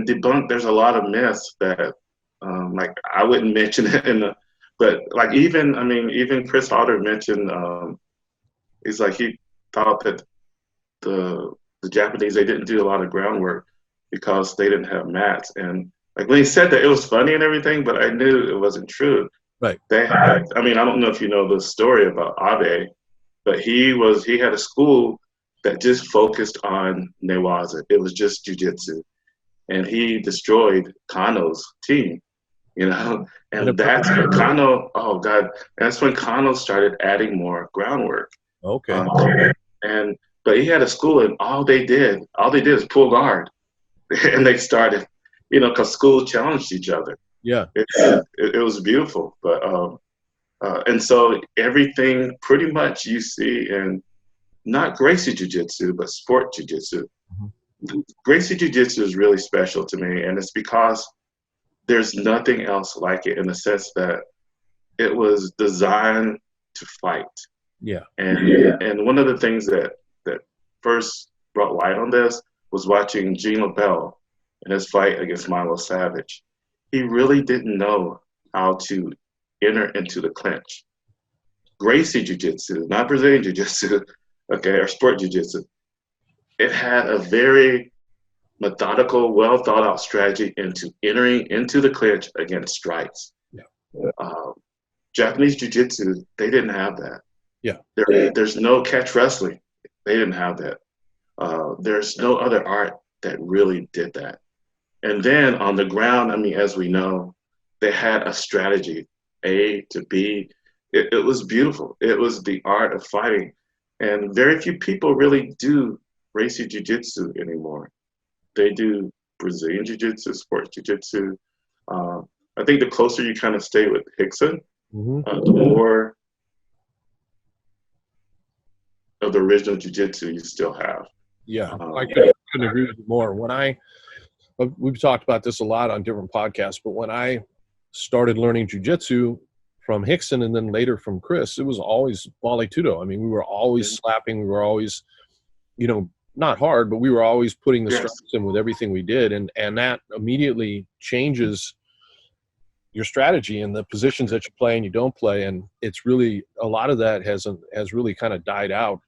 debunked. There's a lot of myths that like I wouldn't mention it but like even Chris Hodder mentioned he's like he thought that the Japanese, they didn't do a lot of groundwork because they didn't have mats. And like when he said that, it was funny and everything, but I knew it wasn't true. Right. They had, I don't know if you know the story about Abe, but he had a school that just focused on newaza. It was just jiu-jitsu. And he destroyed Kano's team, and that's when Kano, oh God, that's when Kano started adding more groundwork. Okay. But he had a school and all they did is pull guard. And they started, because schools challenged each other. Yeah. It was beautiful. But, and so everything pretty much you see in not Gracie Jiu-Jitsu, but sport Jiu-Jitsu. Mm-hmm. Gracie Jiu-Jitsu is really special to me. And it's because there's nothing else like it in the sense that it was designed to fight. Yeah. And one of the things that first brought light on this was watching Gene LaBelle in his fight against Milo Savage. He really didn't know how to enter into the clinch. Gracie Jiu Jitsu, not Brazilian Jiu Jitsu, okay, or sport Jiu Jitsu. It had a very methodical, well thought out strategy into entering into the clinch against strikes. Yeah. Japanese Jiu Jitsu, they didn't have that. Yeah. There's no catch wrestling. They didn't have that. There's no other art that really did that. And then on the ground, I mean, as we know, they had a strategy, A to B. It was beautiful. It was the art of fighting. And very few people really do Gracie Jiu Jitsu anymore. They do Brazilian Jiu Jitsu, sports Jiu Jitsu. I think the closer you kind of stay with Rickson, the more of the original Jiu Jitsu you still have. Yeah, I couldn't agree with you more. We've talked about this a lot on different podcasts, but when I started learning jiu-jitsu from Rickson and then later from Chris, it was always Vale Tudo. I mean, we were always slapping. We were always, not hard, but we were always putting the strikes in with everything we did. And that immediately changes your strategy and the positions that you play and you don't play. And it's really, a lot of that has really kind of died out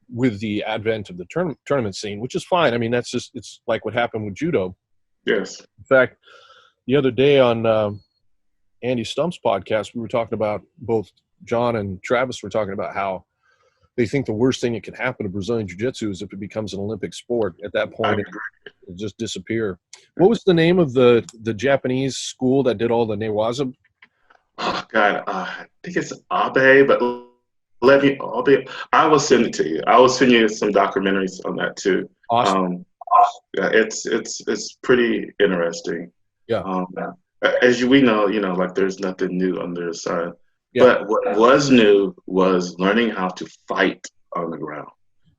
with the advent of the tournament scene, which is fine. I mean, it's like what happened with judo. Yes. In fact, the other day on Andy Stump's podcast, we were talking about, both John and Travis were talking about how they think the worst thing that can happen to Brazilian Jiu-Jitsu is if it becomes an Olympic sport. At that point, it'll just disappear. What was the name of the Japanese school that did all the newaza? Oh, God. I think it's Abe, but I will send it to you. I will send you some documentaries on that too. Awesome. Yeah, it's pretty interesting. Yeah. As we know, like there's nothing new under the sun. Yeah. But what was new was learning how to fight on the ground.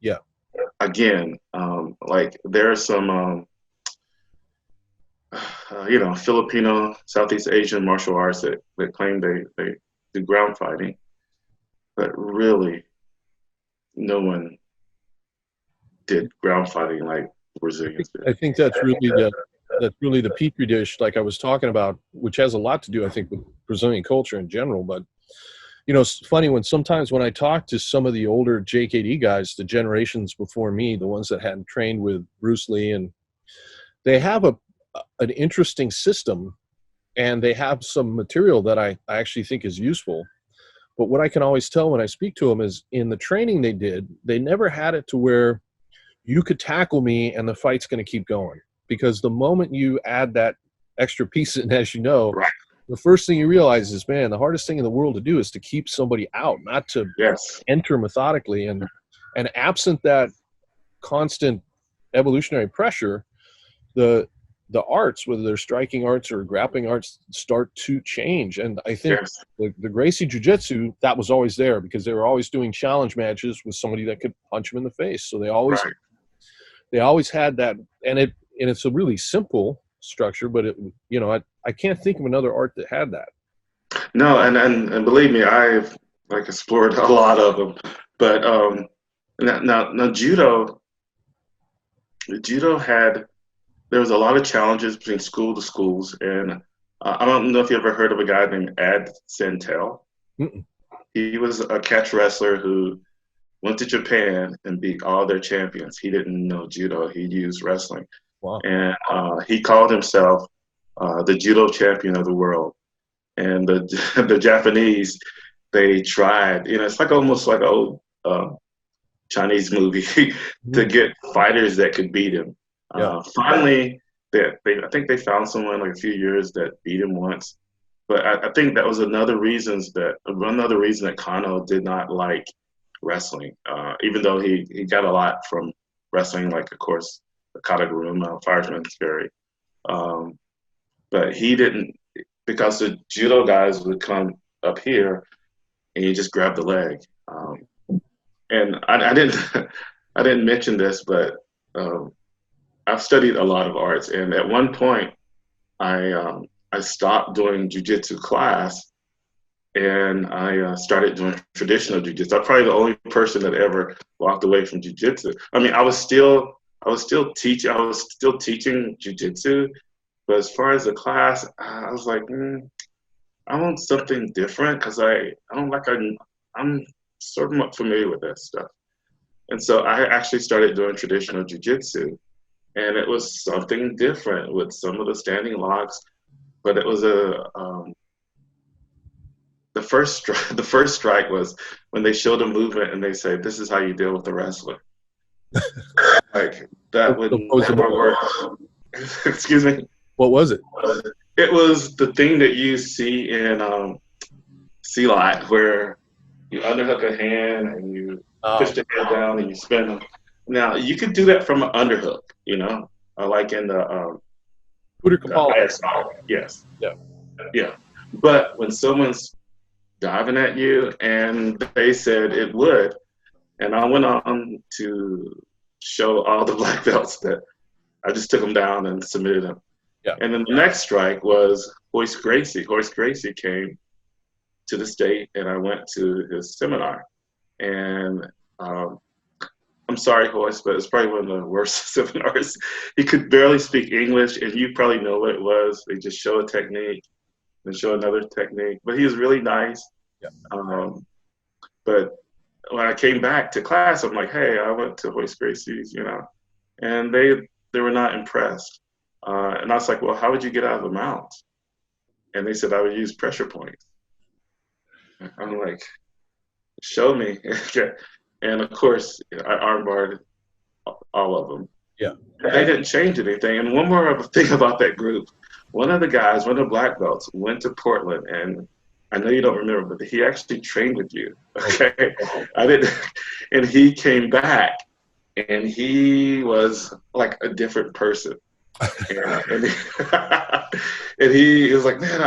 Yeah. Again, like there are some, Filipino, Southeast Asian martial arts that claim they do ground fighting. But really, no one did ground fighting like Brazilians did. I think that's really the petri dish, like I was talking about, which has a lot to do, I think, with Brazilian culture in general. But it's funny sometimes when I talk to some of the older JKD guys, the generations before me, the ones that hadn't trained with Bruce Lee, and they have an interesting system, and they have some material that I actually think is useful. But what I can always tell when I speak to them is in the training they did, they never had it to where you could tackle me and the fight's going to keep going. Because the moment you add that extra piece in, as you know, right, the first thing you realize is, man, the hardest thing in the world to do is to keep somebody out, not to enter methodically. And absent that constant evolutionary pressure, the arts, whether they're striking arts or grappling arts, start to change. And I think the Gracie Jiu-Jitsu, that was always there because they were always doing challenge matches with somebody that could punch them in the face. So they always had that, and it's a really simple structure, but I can't think of another art that had that. No, and believe me, I've explored a lot of them. But now judo there was a lot of challenges between school to schools, and I don't know if you ever heard of a guy named Ad Santel. He was a catch wrestler who went to Japan and beat all their champions. He didn't know judo; he used wrestling. Wow. And he called himself the judo champion of the world. And the Japanese, they tried. It's almost like an old Chinese movie to get fighters that could beat him. Finally, I think they found someone like a few years that beat him once. But I think that was another reason that Kano did not like wrestling, even though he got a lot from wrestling, like, of course, the Kataguruma, Fireman's Ferry. But he didn't, because the judo guys would come up here and you just grab the leg. And I didn't mention this, but I've studied a lot of arts, and at one point I stopped doing jiu-jitsu class, and I started doing traditional jiu-jitsu. I'm probably the only person that ever walked away from jiu-jitsu. I mean, I was still teaching jiu-jitsu, but as far as the class, I was like, I want something different because I'm sort of familiar with that stuff. And so I actually started doing traditional jiu-jitsu, and it was something different with some of the standing locks, but it was the first strike was when they showed a movement and they say, "This is how you deal with the wrestler." Like that would never work. Excuse me. What was it? It was the thing that you see in C-Lot where you underhook a hand and you push the head down and you spin them. Now you could do that from an underhook, like in the ISR. Yes. Yeah. Yeah. But when someone's diving at you, and they said it would, and I went on to show all the black belts that I just took them down and submitted them. Yeah. And then the next strike was Hoist Gracie. Hoist Gracie came to the state, and I went to his seminar. And I'm sorry, Hoist, but it's probably one of the worst seminars. He could barely speak English, and you probably know what it was. They just show a technique and show another technique. But he was really nice. Yeah. But when I came back to class, I'm like, hey, I went to Hoist Gracie's, and they were not impressed. And I was like, well, how would you get out of the mount? And they said I would use pressure points. I'm like, show me. And of course, I armbarred all of them. Yeah. They didn't change anything. And one more thing about that group, one of the black belts, went to Portland, and I know you don't remember, but he actually trained with you. Okay. I didn't, and he came back, and he was like a different person. and he was like, man,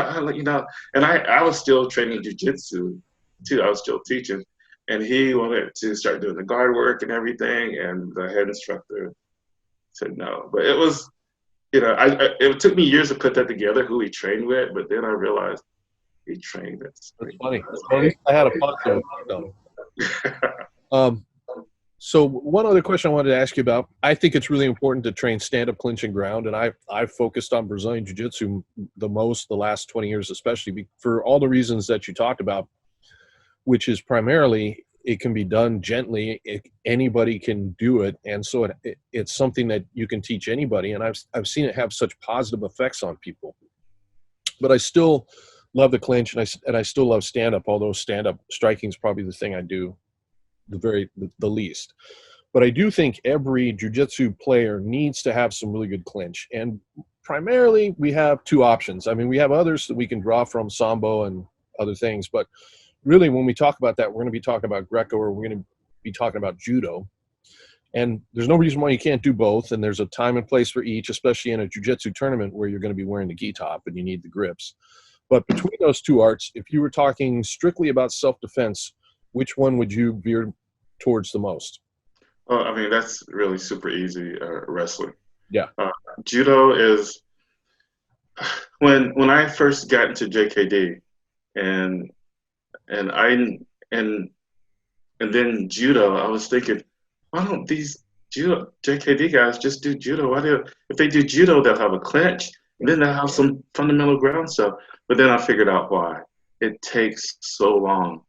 and I was still training jiu-jitsu too. I was still teaching, and he wanted to start doing the guard work and everything, and the head instructor said no. But it was, it took me years to put that together, who he trained with, but then I realized he trained it. That's funny. I had a positive. So one other question I wanted to ask you about, I think it's really important to train stand-up, clinch, and ground. And I've focused on Brazilian Jiu-Jitsu the most the last 20 years, especially for all the reasons that you talked about, which is primarily it can be done gently. Anybody can do it. And so it's something that you can teach anybody. And I've seen it have such positive effects on people. But I still love the clinch, and I still love stand-up, although stand-up striking is probably the thing I do the least. But I do think every jiu-jitsu player needs to have some really good clinch. And primarily we have two options. I mean, we have others that we can draw from, Sambo and other things. But really, when we talk about that, we're going to be talking about Greco, or we're going to be talking about Judo. And there's no reason why you can't do both. And there's a time and place for each, especially in a jiu-jitsu tournament where you're going to be wearing the gi top and you need the grips. But between those two arts, if you were talking strictly about self-defense, which one would you veer towards the most? Well, I mean, that's really super easy, wrestling. Yeah. Judo is, when I first got into JKD, and then Judo, I was thinking, why don't these JKD guys just do Judo? If they do Judo, they'll have a clinch, and then they'll have some fundamental ground stuff. But then I figured out why. It takes so long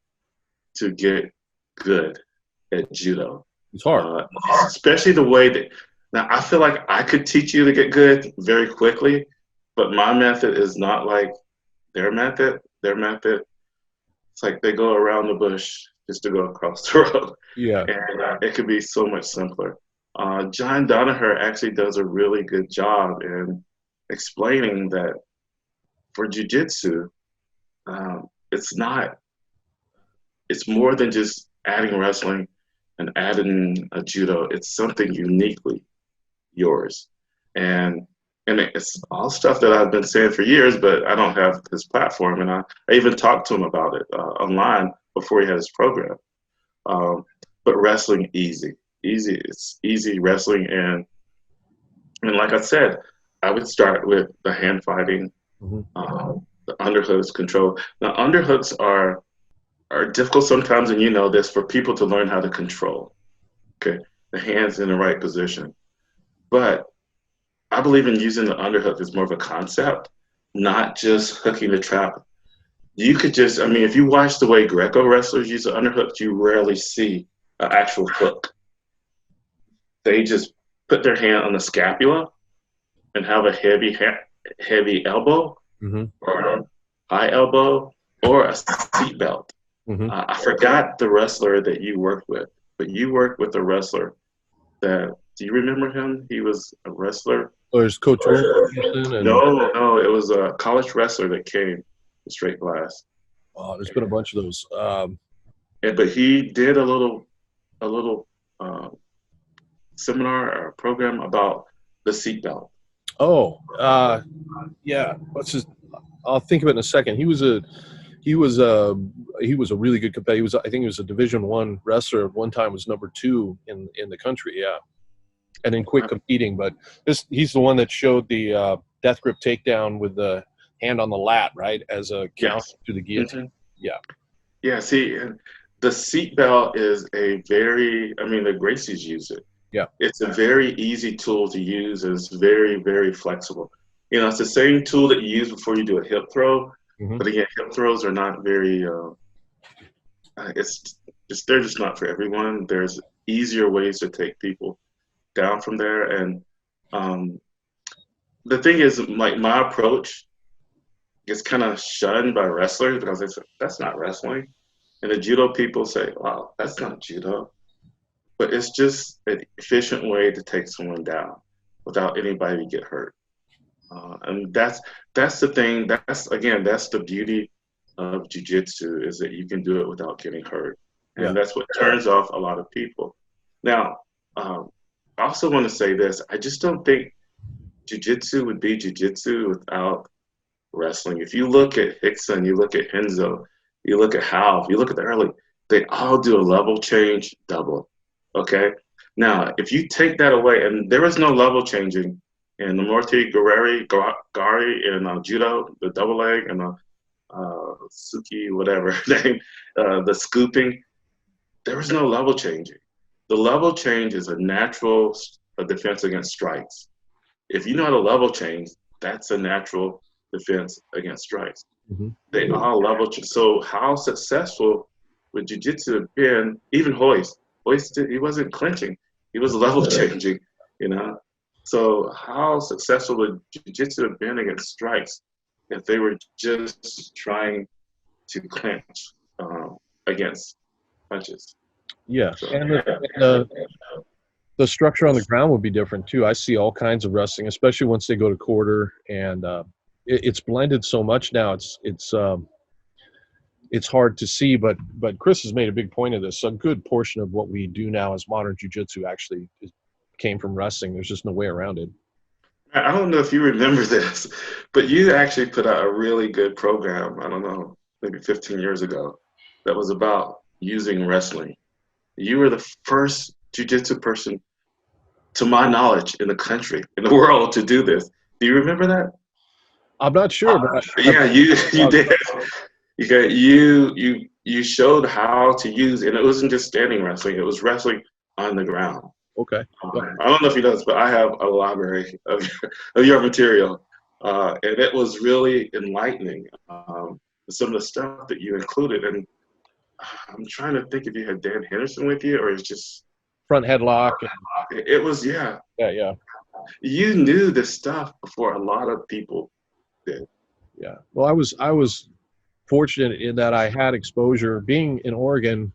to get good at Judo. It's hard. Especially the way that, now I feel like I could teach you to get good very quickly, but my method is not like their method. Their method, it's like they go around the bush just to go across the road. Yeah. And it could be so much simpler. John Danaher actually does a really good job in explaining that for jiu-jitsu, it's more than just adding wrestling and adding a Judo. It's something uniquely yours. And it's all stuff that I've been saying for years, but I don't have his platform. And I even talked to him about it online before he had his program. But wrestling, easy. It's easy wrestling. And like I said, I would start with the hand fighting, the underhooks control. Now, underhooks are difficult sometimes, and you know this, for people to learn how to control. Okay, the hands in the right position. But I believe in using the underhook as more of a concept, not just hooking the trap you could just, I mean, if you watch the way Greco wrestlers use the underhook, you rarely see an actual hook. They just put their hand on the scapula and have a heavy elbow Mm-hmm. or a high elbow or a seat belt. Mm-hmm. I forgot the wrestler that you worked with, but you worked with a wrestler that, do you remember him? He was a wrestler. Oh, there's Couture and No, it was a college wrestler that came to straight glass. there's been a bunch of those. But he did a little uh, seminar or program about the seatbelt. Oh, yeah. I'll think of it in a second. He was a really good competitor. I think he was a Division I wrestler. At one time was number 2 in the country. Yeah, and then quit competing. But he's the one that showed the death grip takedown with the hand on the lat, right, as a count to the guillotine. Mm-hmm. Yeah. Yeah. See, the seatbelt is a very, I mean, the Gracies use it. Yeah. It's a very easy tool to use. It's very, very flexible. You know, it's the same tool that you use before you do a hip throw. Mm-hmm. But again, hip throws are not very, they're just not for everyone. There's easier ways to take people down from there. And the thing is, like, my approach gets kind of shunned by wrestlers because they say, that's not wrestling. And the judo people say, wow, that's not judo. But it's just an efficient way to take someone down without anybody get hurt. And that's the thing. That's the beauty of jiu-jitsu, is that you can do it without getting hurt. And that's what turns off a lot of people. Now, I also want to say this. I just don't think jiu-jitsu would be jiu-jitsu without wrestling. If you look at Hickson, you look at Henzo, you look at Hal, you look at the early, they all do a level change double. Okay? Now, if you take that away, and there is no level changing in the Morty Gari in Judo, the double leg, and the Suki, whatever name, the scooping, there is no level changing. The level change is a natural defense against strikes. If you know how to level change, that's a natural defense against strikes. Mm-hmm. They all level change. So how successful would jiu-jitsu have been? Even Hoist, he wasn't clinching. He was level changing, you know? So how successful would jiu-jitsu have been against strikes if they were just trying to clinch against punches? Yeah, so, and the structure on the ground would be different too. I see all kinds of wrestling, especially once they go to quarter, and it's blended so much now. It's hard to see, but Chris has made a big point of this. A good portion of what we do now as modern jiu-jitsu actually came from wrestling. There's just no way around it. I don't know if you remember this, but you actually put out a really good program, I don't know, maybe 15 years ago, that was about using wrestling. You were the first jiu-jitsu person, to my knowledge, in the country, in the world, to do this. Do you remember that? I'm not sure, but yeah, you did. You showed how to use, and it wasn't just standing wrestling; it was wrestling on the ground. Okay. I don't know if you know this, but I have a library of your material, and it was really enlightening. Some of the stuff that you included, and I'm trying to think if you had Dan Henderson with you, or it's just front headlock. It was, yeah. You knew this stuff before a lot of people did. Yeah. Well, I was fortunate in that I had exposure being in Oregon.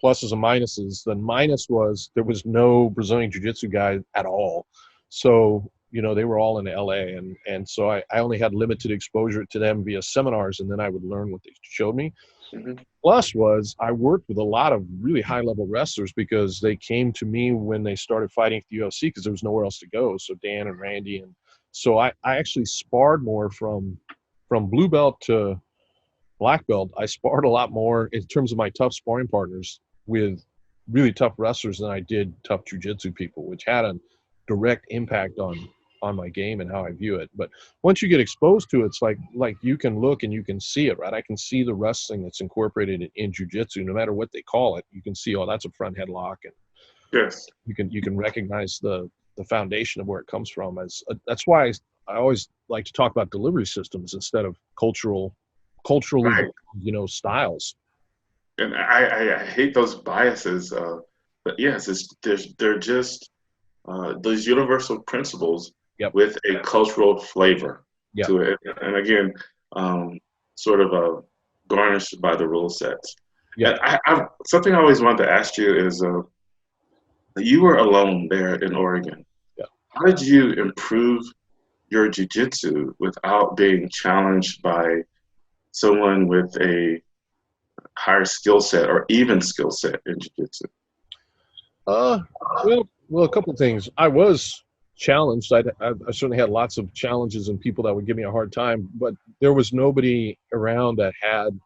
Pluses and minuses. The minus was there was no Brazilian Jiu-Jitsu guy at all. So, you know, they were all in LA. And so I only had limited exposure to them via seminars, and then I would learn what they showed me. Mm-hmm. Plus was I worked with a lot of really high-level wrestlers because they came to me when they started fighting at the UFC because there was nowhere else to go. So Dan and Randy. And so I actually sparred more from blue belt to black belt. I sparred a lot more in terms of my tough sparring partners with really tough wrestlers than I did tough jiu-jitsu people, which had a direct impact on my game and how I view it. But once you get exposed to it, it's like you can look and you can see it, right? I can see the wrestling that's incorporated in jiu-jitsu, no matter what they call it. You can see, oh, that's a front headlock, and yes, you can recognize the foundation of where it comes from. That's why I always like to talk about delivery systems instead of cultural culturally, Right. styles. And I hate those biases. But yes, they're just those universal principles Yep. with a cultural flavor Yep. to it. And again, sort of garnished by the rule sets. Yep. And something I always wanted to ask you is, you were alone there in Oregon. Yep. How did you improve your jiu-jitsu without being challenged by someone with a higher skill set or even skill set in jiu-jitsu? Well, a couple of things. I was challenged. I certainly had lots of challenges and people that would give me a hard time, but there was nobody around that had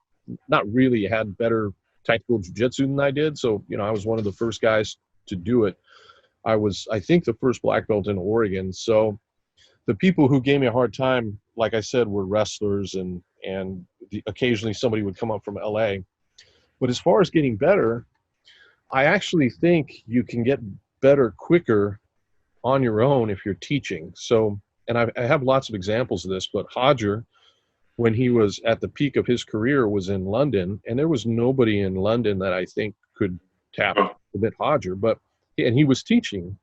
better technical jiu-jitsu than I did. So, I was one of the first guys to do it. I was, I think, the first black belt in Oregon. So the people who gave me a hard time, like I said, were wrestlers and occasionally somebody would come up from LA. But as far as getting better, I actually think you can get better quicker on your own if you're teaching. So, and I have lots of examples of this, but Hodger, when he was at the peak of his career, was in London, and there was nobody in London that I think could tap a bit Hodger, and he was teaching.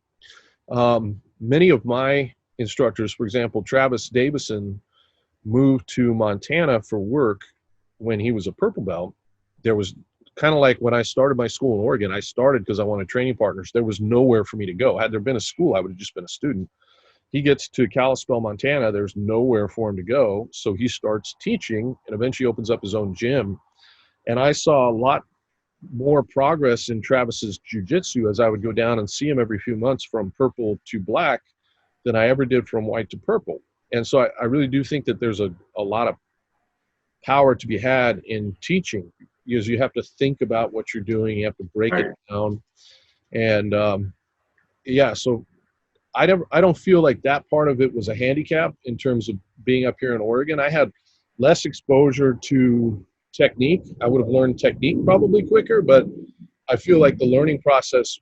Many of my instructors, for example, Travis Davison, moved to Montana for work when he was a purple belt. There was kind of like when I started my school in Oregon, I started because I wanted training partners. There was nowhere for me to go. Had there been a school, I would have just been a student. He gets to Kalispell, Montana. There's nowhere for him to go. So he starts teaching and eventually opens up his own gym. And I saw a lot more progress in Travis's jiu-jitsu as I would go down and see him every few months from purple to black than I ever did from white to purple. And so I really do think that there's a lot of power to be had in teaching, because you have to think about what you're doing. You have to break it down. And so I don't feel like that part of it was a handicap in terms of being up here in Oregon. I had less exposure to technique. I would have learned technique probably quicker, but I feel like the learning process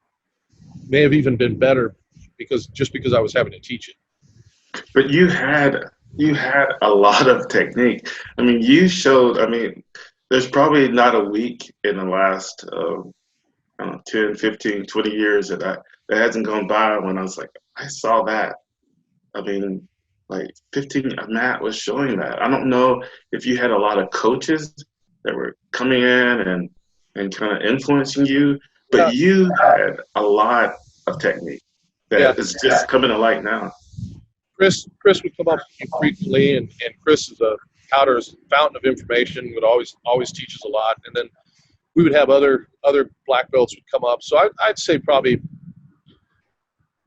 may have even been better because I was having to teach it. But you had a lot of technique. I mean, you showed. I mean, there's probably not a week in the last I don't know, 10, 15, 20 years that hasn't gone by when I was like, I saw that. I mean, like 15, Matt was showing that. I don't know if you had a lot of coaches that were coming in and kind of influencing you, but you had a lot of technique that is just coming to light now. Chris would come up frequently, and Chris is a Powder's fountain of information, would always teach us a lot. And then we would have other black belts would come up. So I'd say probably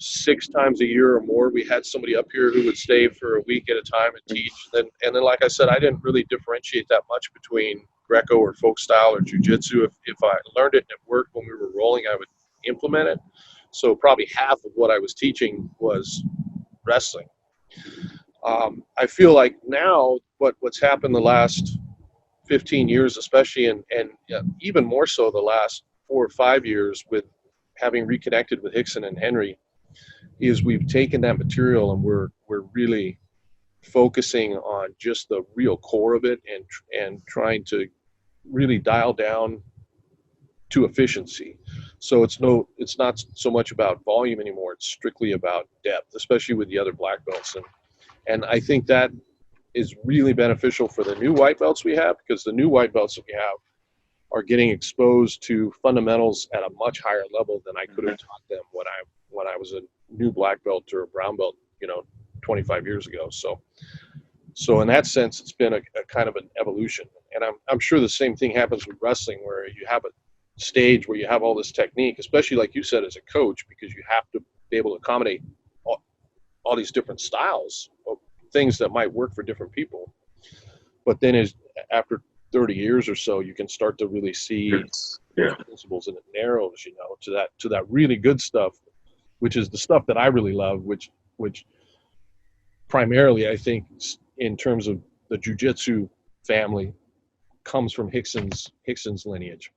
6 times a year or more, we had somebody up here who would stay for a week at a time and teach. And then, like I said, I didn't really differentiate that much between Greco or folk style or jiu-jitsu. If I learned it and it worked when we were rolling, I would implement it. So probably half of what I was teaching was wrestling. I feel like now what's happened the last 15 years, especially, and even more so the last 4 or 5 years with having reconnected with Hickson and Henry, is we've taken that material and we're really focusing on just the real core of it and trying to really dial down to efficiency. So it's not so much about volume anymore. It's strictly about depth, especially with the other black belts. And I think that is really beneficial for the new white belts we have, because the new white belts that we have are getting exposed to fundamentals at a much higher level than I could have taught them when I was a new black belt or a brown belt, 25 years ago. So in that sense, it's been a kind of an evolution. And I'm sure the same thing happens with wrestling, where you have a stage where you have all this technique, especially like you said as a coach, because you have to be able to accommodate all these different styles of things that might work for different people. But then after 30 years or so, you can start to really see principles, and it narrows, to that really good stuff, which is the stuff that I really love, which primarily I think in terms of the jiu-jitsu family comes from Hickson's lineage.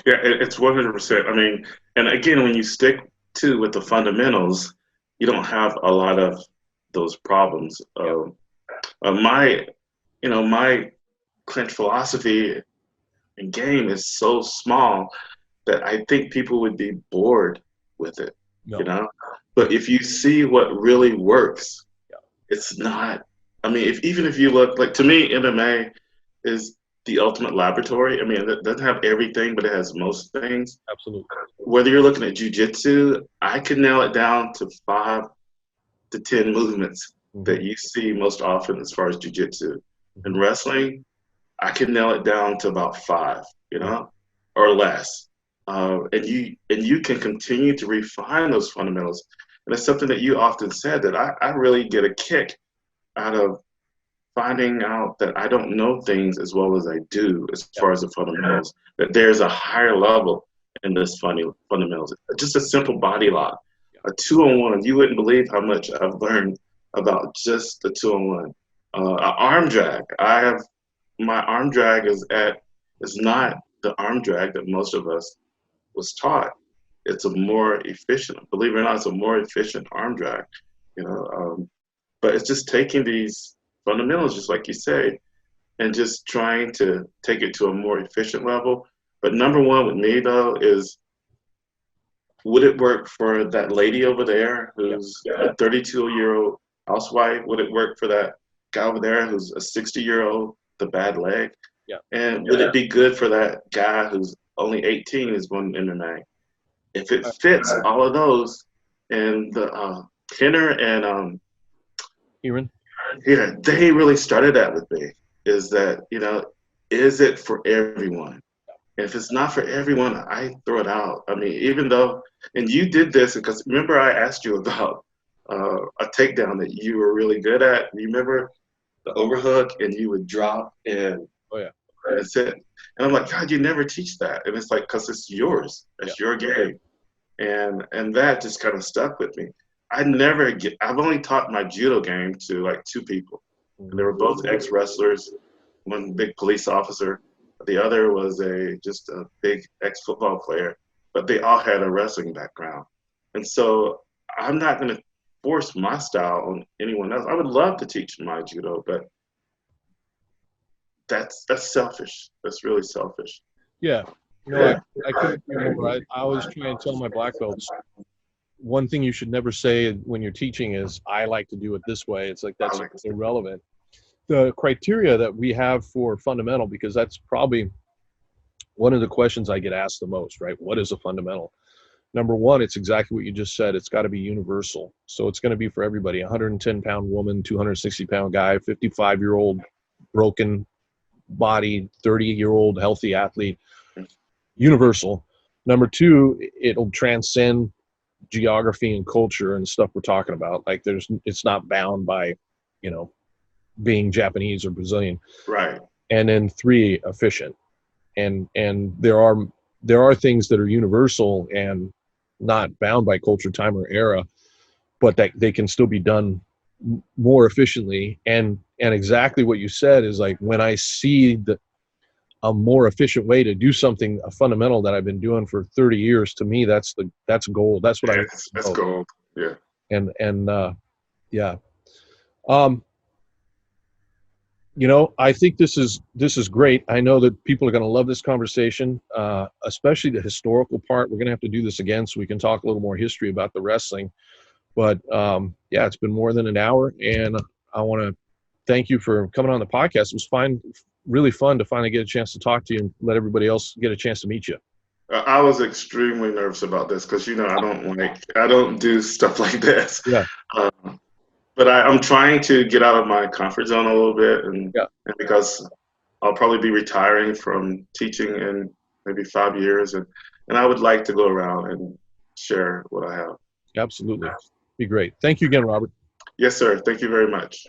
Yeah, it's 100%. I mean, and again, when you stick with the fundamentals, you don't have a lot of those problems. My clinch philosophy and game is so small that I think people would be bored with it, No. you know? But if you see what really works, Yeah. it's not, I mean, even if you look, like, to me, MMA is the ultimate laboratory. I mean, it doesn't have everything, but it has most things. Absolutely. Whether you're looking at Jiu Jitsu, I can nail it down to 5 to 10 movements that you see most often as far as Jiu Jitsu. In wrestling, I can nail it down to about 5, you know, or less. And you can continue to refine those fundamentals. And it's something that you often said that I really get a kick out of finding out that I don't know things as well as I do as far as the fundamentals, that there's a higher level in this fundamentals. Just a simple body lock, a 2-on-1. You wouldn't believe how much I've learned about just the 2-on-1. An arm drag. My arm drag is not the arm drag that most of us was taught. It's a more efficient, believe it or not, it's a more efficient arm drag, you know. But it's just taking these fundamentals, just like you say, and just trying to take it to a more efficient level. But number one with me, though, is would it work for that lady over there who's a 32-year-old housewife? Would it work for that guy over there who's a 60-year-old, the bad leg? Yeah. And would it be good for that guy who's only 18 is going to MMA? If it fits all of those, and the Kenner and Kieran? yeah, they really started that with me. Is that, you know, is it for everyone? If it's not for everyone, I throw it out. I mean, even though, and you did this because remember I asked you about a takedown that you were really good at. You remember the overhook, and you would drop and that's it. And I'm like, God, you never teach that. And it's like, because it's yours. It's your game. And that just kind of stuck with me. I've only taught my judo game to like 2 people. And they were both ex-wrestlers, one big police officer. The other was just a big ex-football player, but they all had a wrestling background. And so I'm not going to force my style on anyone else. I would love to teach my judo, but that's selfish. That's really selfish. Yeah. No, I couldn't agree more. I always try and tell my black belts, one thing you should never say when you're teaching is, I like to do it this way. It's like, that's irrelevant. The criteria that we have for fundamental, because that's probably one of the questions I get asked the most, right? What is a fundamental? Number one, it's exactly what you just said. It's got to be universal. So it's going to be for everybody, 110-pound woman, 260-pound guy, 55-year-old broken body, 30-year-old healthy athlete, universal. Number two, it'll transcend geography and culture and stuff we're talking about. Like it's not bound by, you know, being Japanese or Brazilian. Right. And then 3, efficient. And there are things that are universal and not bound by culture, time, or era, but that they can still be done more efficiently. And exactly what you said is, like, when I see a more efficient way to do something, a fundamental that I've been doing for 30 years, to me, that's gold. That's what that's gold. Yeah. Yeah. You know, I think this is great. I know that people are going to love this conversation, especially the historical part. We're going to have to do this again so we can talk a little more history about the wrestling. But yeah, it's been more than an hour, and I want to thank you for coming on the podcast. It was really fun to finally get a chance to talk to you and let everybody else get a chance to meet you. I was extremely nervous about this because, you know, I don't do stuff like this. Yeah. But I'm trying to get out of my comfort zone a little bit, and because I'll probably be retiring from teaching in maybe 5 years, and I would like to go around and share what I have. Absolutely. Be great. Thank you again, Robert. Yes, sir. Thank you very much.